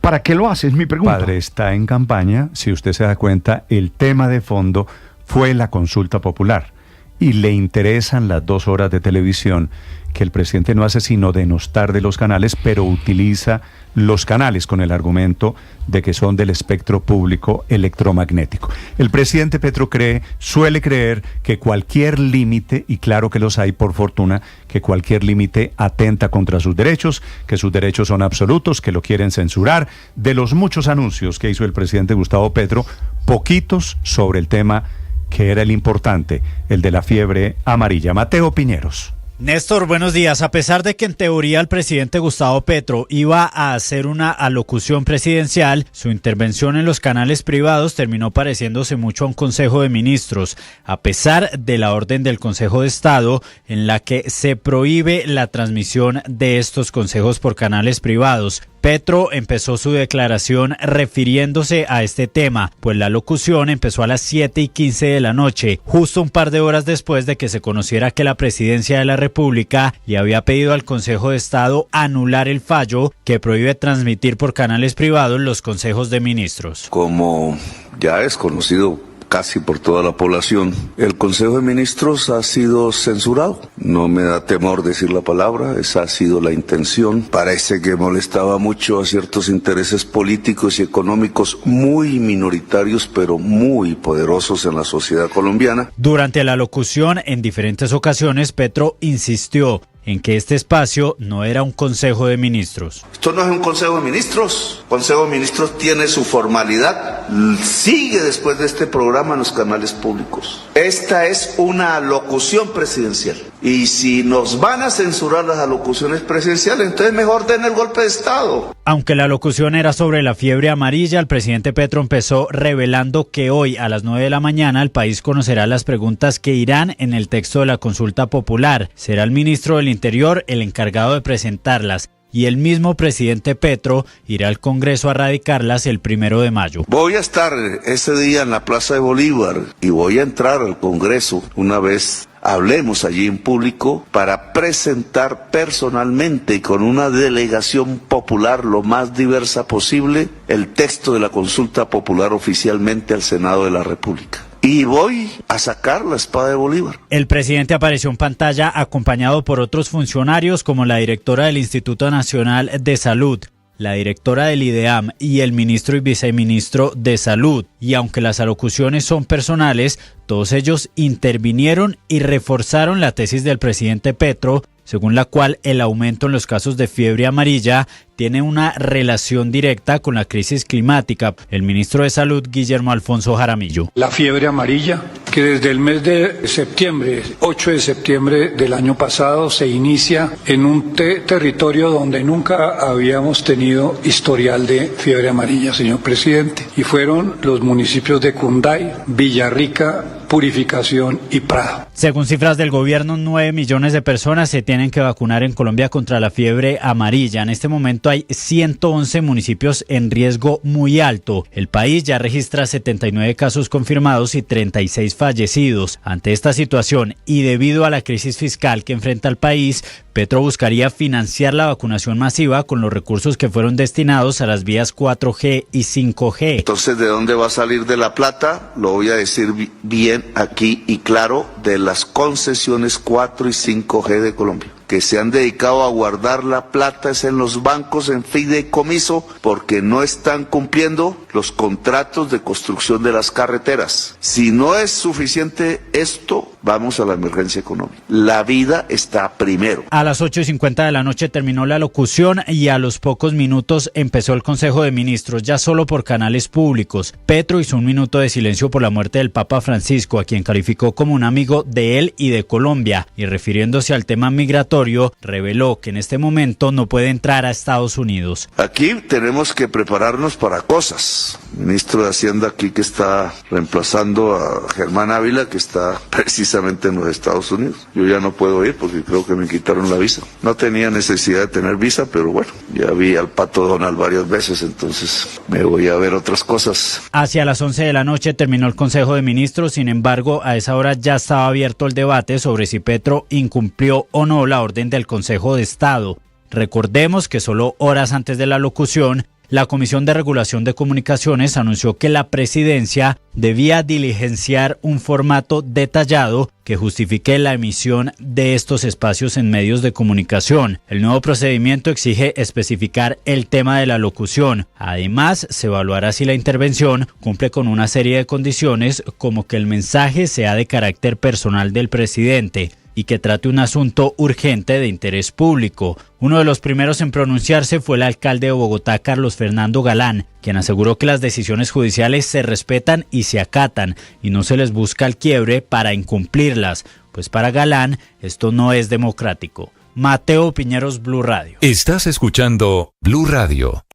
¿Para qué lo hace? Es mi pregunta. Padre, está en campaña. Si usted se da cuenta, el tema de fondo fue la consulta popular, y le interesan las 2 horas de televisión que el presidente no hace sino denostar de los canales, pero utiliza los canales con el argumento de que son del espectro público electromagnético. El presidente Petro suele creer que cualquier límite, y claro que los hay por fortuna, que cualquier límite atenta contra sus derechos, que sus derechos son absolutos, que lo quieren censurar. De los muchos anuncios que hizo el presidente Gustavo Petro, poquitos sobre el tema que era el importante, el de la fiebre amarilla. Mateo Piñeros. Néstor, buenos días. A pesar de que en teoría el presidente Gustavo Petro iba a hacer una alocución presidencial, su intervención en los canales privados terminó pareciéndose mucho a un Consejo de Ministros, a pesar de la orden del Consejo de Estado en la que se prohíbe la transmisión de estos consejos por canales privados. Petro empezó su declaración refiriéndose a este tema, pues la locución empezó a las 7:15 de la noche, justo un par de horas después de que se conociera que la Presidencia de la República le había pedido al Consejo de Estado anular el fallo que prohíbe transmitir por canales privados los consejos de ministros. Como ya es conocido casi por toda la población, el Consejo de Ministros ha sido censurado. No me da temor decir la palabra, esa ha sido la intención. Parece que molestaba mucho a ciertos intereses políticos y económicos muy minoritarios, pero muy poderosos en la sociedad colombiana. Durante la locución, en diferentes ocasiones, Petro insistió en que este espacio no era un Consejo de Ministros. Esto no es un Consejo de Ministros. El Consejo de Ministros tiene su formalidad. Sigue después de este programa en los canales públicos. Esta es una alocución presidencial. Y si nos van a censurar las alocuciones presidenciales, entonces mejor den el golpe de Estado. Aunque la locución era sobre la fiebre amarilla, el presidente Petro empezó revelando que hoy a las 9 de la mañana el país conocerá las preguntas que irán en el texto de la consulta popular. Será el ministro del Interior el encargado de presentarlas, y el mismo presidente Petro irá al Congreso a radicarlas el 1 de mayo. Voy a estar ese día en la Plaza de Bolívar y voy a entrar al Congreso una vez hablemos allí en público para presentar personalmente y con una delegación popular lo más diversa posible el texto de la consulta popular oficialmente al Senado de la República. Y voy a sacar la espada de Bolívar. El presidente apareció en pantalla acompañado por otros funcionarios como la directora del Instituto Nacional de Salud, la directora del IDEAM y el ministro y viceministro de Salud. Y aunque las alocuciones son personales, todos ellos intervinieron y reforzaron la tesis del presidente Petro, según la cual el aumento en los casos de fiebre amarilla tiene una relación directa con la crisis climática. El ministro de Salud, Guillermo Alfonso Jaramillo. La fiebre amarilla, que desde el mes de septiembre, 8 de septiembre del año pasado, se inicia en un territorio donde nunca habíamos tenido historial de fiebre amarilla, señor presidente. Y fueron los municipios de Cunday, Villarrica, Purificación y Prado. Según cifras del gobierno, 9 millones de personas se tienen que vacunar en Colombia contra la fiebre amarilla. En este momento hay 111 municipios en riesgo muy alto. El país ya registra 79 casos confirmados y 36 fallecidos. Ante esta situación y debido a la crisis fiscal que enfrenta el país, Petro buscaría financiar la vacunación masiva con los recursos que fueron destinados a las vías 4G y 5G. Entonces, ¿de dónde va a salir de la plata? Lo voy a decir bien aquí y claro, de las concesiones 4 y 5G de Colombia, que se han dedicado a guardar la plata es en los bancos en fideicomiso porque no están cumpliendo los contratos de construcción de las carreteras. Si no es suficiente esto, vamos a la emergencia económica. La vida está primero. A las 8:50 de la noche terminó la locución y a los pocos minutos empezó el Consejo de Ministros, ya solo por canales públicos. Petro hizo un minuto de silencio por la muerte del Papa Francisco, a quien calificó como un amigo de él y de Colombia, y refiriéndose al tema migratorio, reveló que en este momento no puede entrar a Estados Unidos. Aquí tenemos que prepararnos para cosas. El ministro de Hacienda aquí que está reemplazando a Germán Ávila, que está precisamente en los Estados Unidos. Yo ya no puedo ir porque creo que me quitaron la visa. No tenía necesidad de tener visa, pero bueno, ya vi al Pato Donald varias veces, entonces me voy a ver otras cosas. Hacia las 11 de la noche terminó el Consejo de Ministros, sin embargo, a esa hora ya estaba abierto el debate sobre si Petro incumplió o no la orden del Consejo de Estado. Recordemos que solo horas antes de la locución, la Comisión de Regulación de Comunicaciones anunció que la presidencia debía diligenciar un formato detallado que justifique la emisión de estos espacios en medios de comunicación. El nuevo procedimiento exige especificar el tema de la locución. Además, se evaluará si la intervención cumple con una serie de condiciones, como que el mensaje sea de carácter personal del presidente y que trate un asunto urgente de interés público. Uno de los primeros en pronunciarse fue el alcalde de Bogotá, Carlos Fernando Galán, quien aseguró que las decisiones judiciales se respetan y se acatan, y no se les busca el quiebre para incumplirlas, pues para Galán esto no es democrático. Mateo Piñeros, Blue Radio. Estás escuchando Blue Radio.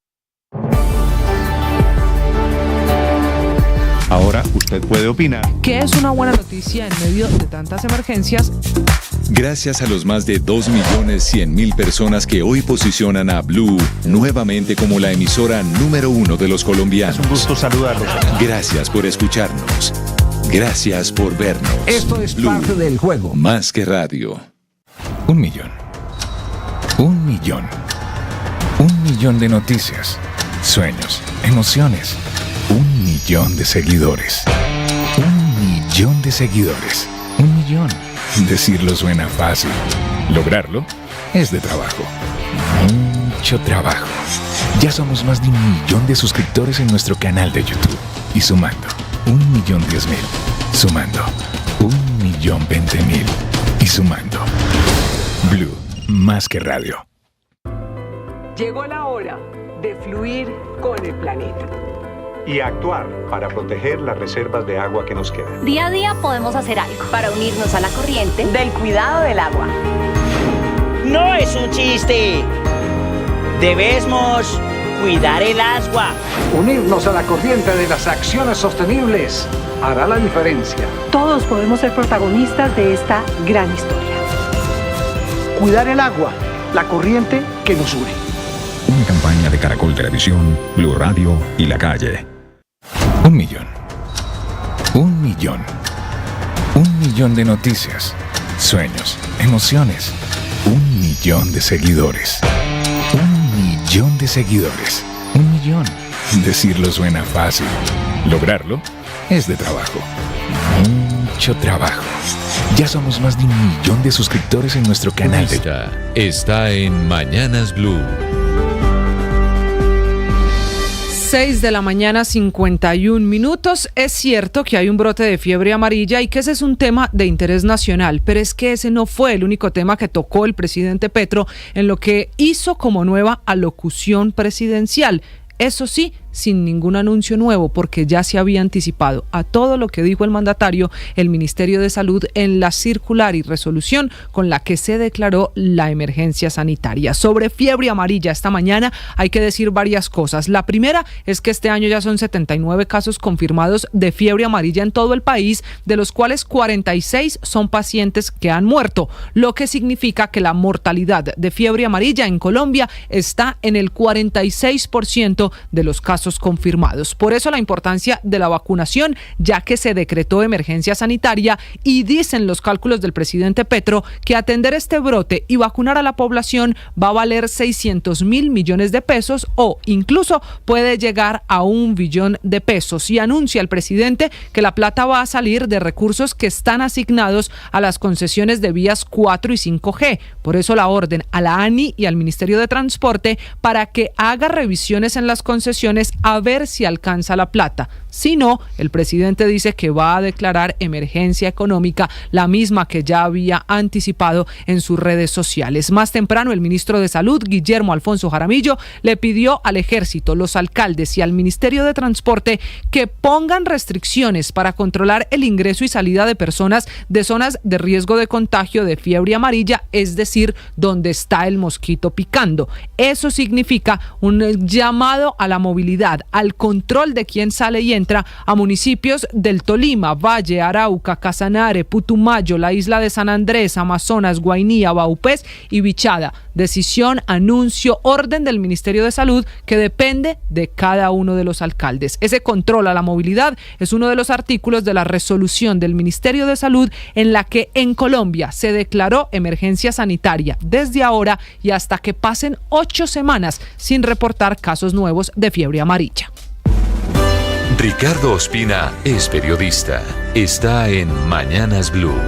Ahora usted puede opinar. ¿Qué es una buena noticia en medio de tantas emergencias? Gracias a los más de 2.100.000 personas que hoy posicionan a Blue nuevamente como la emisora número 1 de los colombianos. Es un gusto saludarlos. Gracias por escucharnos. Gracias por vernos. Esto es Blue, parte del juego. Más que radio. 1 millón. 1 millón. 1 millón de noticias, sueños, emociones. 1 millón de seguidores. 1 millón de seguidores. 1 millón. Decirlo suena fácil. Lograrlo es de trabajo. Mucho trabajo. Ya somos más de 1 millón de suscriptores en nuestro canal de YouTube. Y sumando, 1.010.000. Sumando, 1.020.000. Y sumando. Blue, más que radio. Llegó la hora de fluir con el planeta. Y actuar para proteger las reservas de agua que nos quedan. Día a día podemos hacer algo para unirnos a la corriente del cuidado del agua. No es un chiste. Debemos cuidar el agua. Unirnos a la corriente de las acciones sostenibles hará la diferencia. Todos podemos ser protagonistas de esta gran historia. Cuidar el agua, la corriente que nos une. Una campaña de Caracol Televisión, Blue Radio y La Calle. 1 millón. 1 millón. 1 millón de noticias, sueños, emociones. 1 millón de seguidores. 1 millón de seguidores. 1 millón. Decirlo suena fácil. Lograrlo es de trabajo. Mucho trabajo. Ya somos más de 1 millón de suscriptores en nuestro canal. Está en Mañanas Blue. 6 de la mañana, 51 minutos. Es cierto que hay un brote de fiebre amarilla y que ese es un tema de interés nacional, pero es que ese no fue el único tema que tocó el presidente Petro en lo que hizo como nueva alocución presidencial. Eso sí, sin ningún anuncio nuevo, porque ya se había anticipado a todo lo que dijo el mandatario, el Ministerio de Salud, en la circular y resolución con la que se declaró la emergencia sanitaria. Sobre fiebre amarilla, esta mañana hay que decir varias cosas. La primera es que este año ya son 79 casos confirmados de fiebre amarilla en todo el país, de los cuales 46 son pacientes que han muerto, lo que significa que la mortalidad de fiebre amarilla en Colombia está en el 46% de los casos confirmados. Por eso la importancia de la vacunación, ya que se decretó emergencia sanitaria y dicen los cálculos del presidente Petro que atender este brote y vacunar a la población va a valer 600.000 millones de pesos o incluso puede llegar a 1 billón de pesos. Y anuncia el presidente que la plata va a salir de recursos que están asignados a las concesiones de vías 4 y 5G. Por eso la orden a la ANI y al Ministerio de Transporte para que haga revisiones en las concesiones a ver si alcanza la plata. Si no, el presidente dice que va a declarar emergencia económica, la misma que ya había anticipado en sus redes sociales. Más temprano, el ministro de Salud, Guillermo Alfonso Jaramillo, le pidió al Ejército, los alcaldes y al Ministerio de Transporte que pongan restricciones para controlar el ingreso y salida de personas de zonas de riesgo de contagio de fiebre amarilla, es decir, donde está el mosquito picando. Eso significa un llamado a la movilidad, al control de quién sale y entra a municipios del Tolima, Valle, Arauca, Casanare, Putumayo, la isla de San Andrés, Amazonas, Guainía, Vaupés y Vichada. Decisión, anuncio, orden del Ministerio de Salud que depende de cada uno de los alcaldes. Ese control a la movilidad es uno de los artículos de la resolución del Ministerio de Salud en la que en Colombia se declaró emergencia sanitaria desde ahora y hasta que pasen 8 semanas sin reportar casos nuevos de fiebre amarilla. Ricardo Ospina es periodista. Está en Mañanas Blue.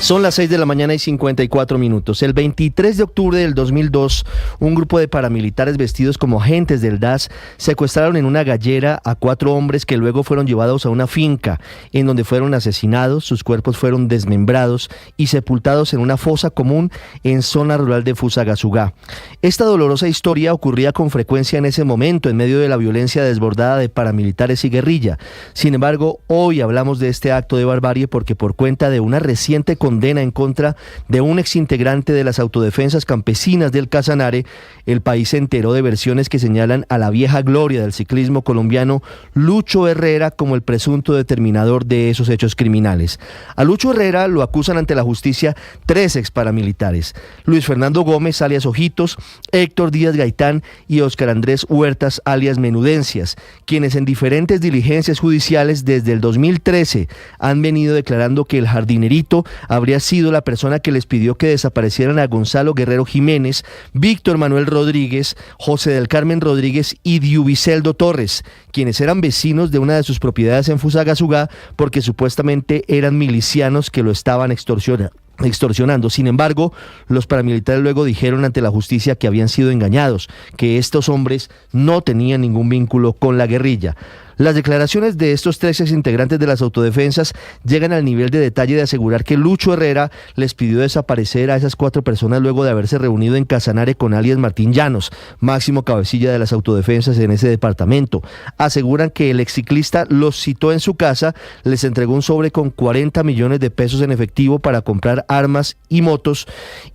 Son las 6 de la mañana y 54 minutos. El 23 de octubre del 2002, un grupo de paramilitares vestidos como agentes del DAS secuestraron en una gallera a 4 hombres que luego fueron llevados a una finca en donde fueron asesinados, sus cuerpos fueron desmembrados y sepultados en una fosa común en zona rural de Fusagasugá. Esta dolorosa historia ocurría con frecuencia en ese momento en medio de la violencia desbordada de paramilitares y guerrilla. Sin embargo, hoy hablamos de este acto de barbarie porque por cuenta de una reciente condena en contra de un exintegrante de las autodefensas campesinas del Casanare, el país se enteró de versiones que señalan a la vieja gloria del ciclismo colombiano, Lucho Herrera, como el presunto determinador de esos hechos criminales. A Lucho Herrera lo acusan ante la justicia 3 exparamilitares: Luis Fernando Gómez, alias Ojitos, Héctor Díaz Gaitán y Óscar Andrés Huertas, alias Menudencias, quienes en diferentes diligencias judiciales desde el 2013 han venido declarando que el jardinerito habría sido la persona que les pidió que desaparecieran a Gonzalo Guerrero Jiménez, Víctor Manuel Rodríguez, José del Carmen Rodríguez y Diubiceldo Torres, quienes eran vecinos de una de sus propiedades en Fusagasugá porque supuestamente eran milicianos que lo estaban extorsionando. Sin embargo, los paramilitares luego dijeron ante la justicia que habían sido engañados, que estos hombres no tenían ningún vínculo con la guerrilla. Las declaraciones de estos 3 exintegrantes de las autodefensas llegan al nivel de detalle de asegurar que Lucho Herrera les pidió desaparecer a esas 4 personas luego de haberse reunido en Casanare con alias Martín Llanos, máximo cabecilla de las autodefensas en ese departamento. Aseguran que el exciclista los citó en su casa, les entregó un sobre con 40 millones de pesos en efectivo para comprar armas y motos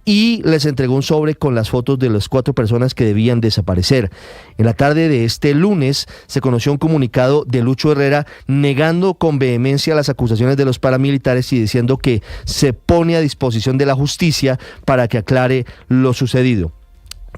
y les entregó un sobre con las fotos de las 4 personas que debían desaparecer. En la tarde de este lunes se conoció un comunicado de Lucho Herrera negando con vehemencia las acusaciones de los paramilitares y diciendo que se pone a disposición de la justicia para que aclare lo sucedido.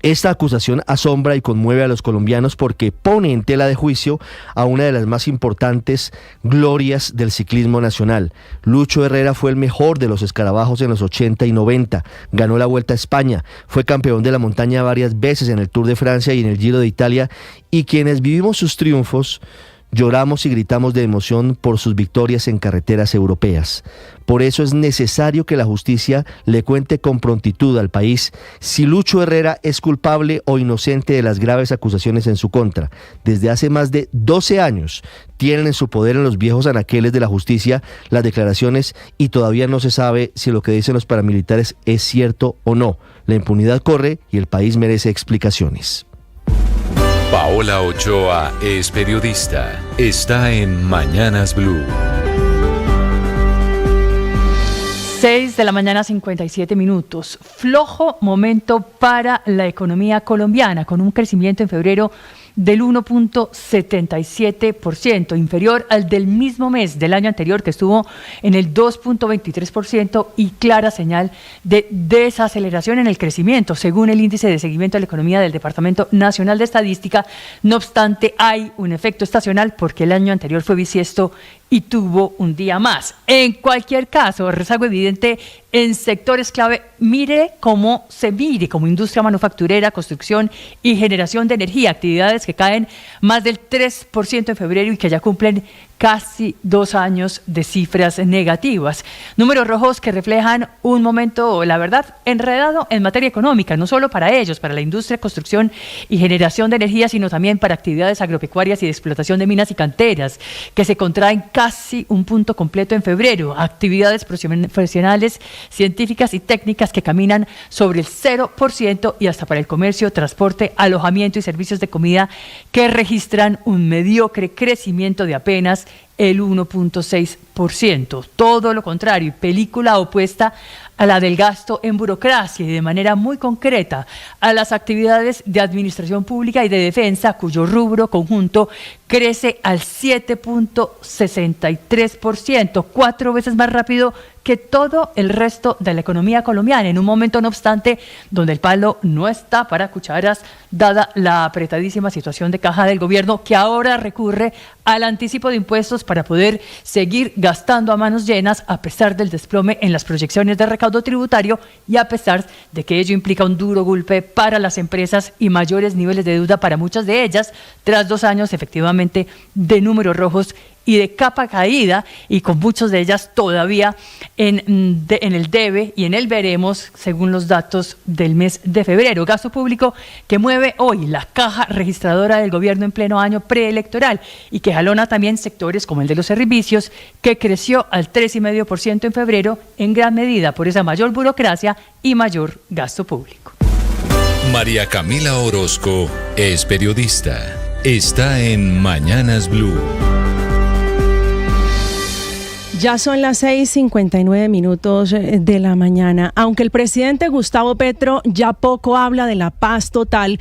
Esta acusación asombra y conmueve a los colombianos porque pone en tela de juicio a una de las más importantes glorias del ciclismo nacional. Lucho Herrera fue el mejor de los escarabajos en los 80 y 90, ganó la Vuelta a España, fue campeón de la montaña varias veces en el Tour de Francia y en el Giro de Italia, y quienes vivimos sus triunfos lloramos y gritamos de emoción por sus victorias en carreteras europeas. Por eso es necesario que la justicia le cuente con prontitud al país si Lucho Herrera es culpable o inocente de las graves acusaciones en su contra. Desde hace más de 12 años tienen en su poder en los viejos anaqueles de la justicia las declaraciones y todavía no se sabe si lo que dicen los paramilitares es cierto o no. La impunidad corre y el país merece explicaciones. Paola Ochoa es periodista. Está en Mañanas Blue. 6 de la mañana, 57 minutos. Flojo momento para la economía colombiana, con un crecimiento en febrero del 1.77%, inferior al del mismo mes del año anterior, que estuvo en el 2.23%, y clara señal de desaceleración en el crecimiento, según el índice de seguimiento de la economía del Departamento Nacional de Estadística. No obstante, hay un efecto estacional porque el año anterior fue bisiesto y tuvo un día más. En cualquier caso, rezago evidente en sectores clave. Mire cómo se mire, como industria manufacturera, construcción y generación de energía, actividades que caen más del 3% en febrero y que ya cumplen casi 2 años de cifras negativas. Números rojos que reflejan un momento, la verdad, enredado en materia económica, no solo para ellos, para la industria, construcción y generación de energía, sino también para actividades agropecuarias y de explotación de minas y canteras, que se contraen casi un punto completo en febrero. Actividades profesionales, científicas y técnicas que caminan sobre el 0%, y hasta para el comercio, transporte, alojamiento y servicios de comida, que registran un mediocre crecimiento de apenas el 1.6%. Todo lo contrario, película opuesta a la del gasto en burocracia y de manera muy concreta a las actividades de administración pública y de defensa, cuyo rubro conjunto crece al 7.63%, 4 veces más rápido que todo el resto de la economía colombiana, en un momento, no obstante, donde el palo no está para cucharas, dada la apretadísima situación de caja del gobierno, que ahora recurre al anticipo de impuestos para poder seguir gastando a manos llenas, a pesar del desplome en las proyecciones de recaudo tributario y a pesar de que ello implica un duro golpe para las empresas y mayores niveles de deuda para muchas de ellas, tras 2 años efectivamente de números rojos y de capa caída, y con muchas de ellas todavía en el debe y en el veremos, según los datos del mes de febrero. Gasto público que mueve hoy la caja registradora del gobierno en pleno año preelectoral y que jalona también sectores como el de los servicios, que creció al 3,5% en febrero, en gran medida por esa mayor burocracia y mayor gasto público. María Camila Orozco es periodista. Está en Mañanas Blue. Ya son las 6:59 minutos de la mañana. Aunque el presidente Gustavo Petro ya poco habla de la paz total,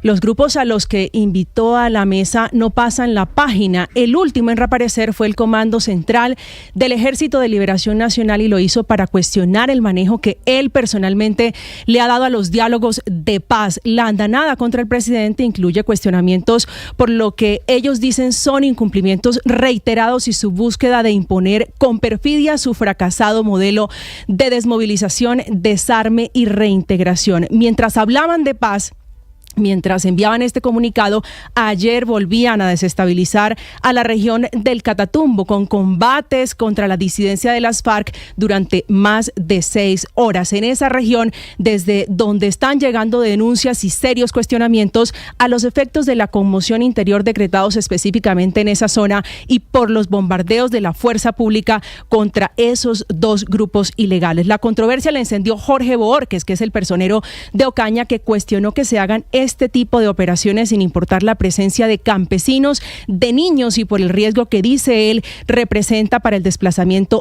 los grupos a los que invitó a la mesa no pasan la página. El último en reaparecer fue el Comando Central del Ejército de Liberación Nacional, y lo hizo para cuestionar el manejo que él personalmente le ha dado a los diálogos de paz. La andanada contra el presidente incluye cuestionamientos por lo que ellos dicen son incumplimientos reiterados y su búsqueda de imponer con perfidia su fracasado modelo de desmovilización, desarme y reintegración. Mientras hablaban de paz, mientras enviaban este comunicado, ayer volvían a desestabilizar a la región del Catatumbo con combates contra la disidencia de las FARC durante más de 6 horas. En esa región, desde donde están llegando denuncias y serios cuestionamientos a los efectos de la conmoción interior decretados específicamente en esa zona y por los bombardeos de la fuerza pública contra esos 2 grupos ilegales. La controversia la encendió Jorge Bohórquez, que es el personero de Ocaña, que cuestionó que se hagan este tipo de operaciones sin importar la presencia de campesinos, de niños y por el riesgo que, dice él, representa para el desplazamiento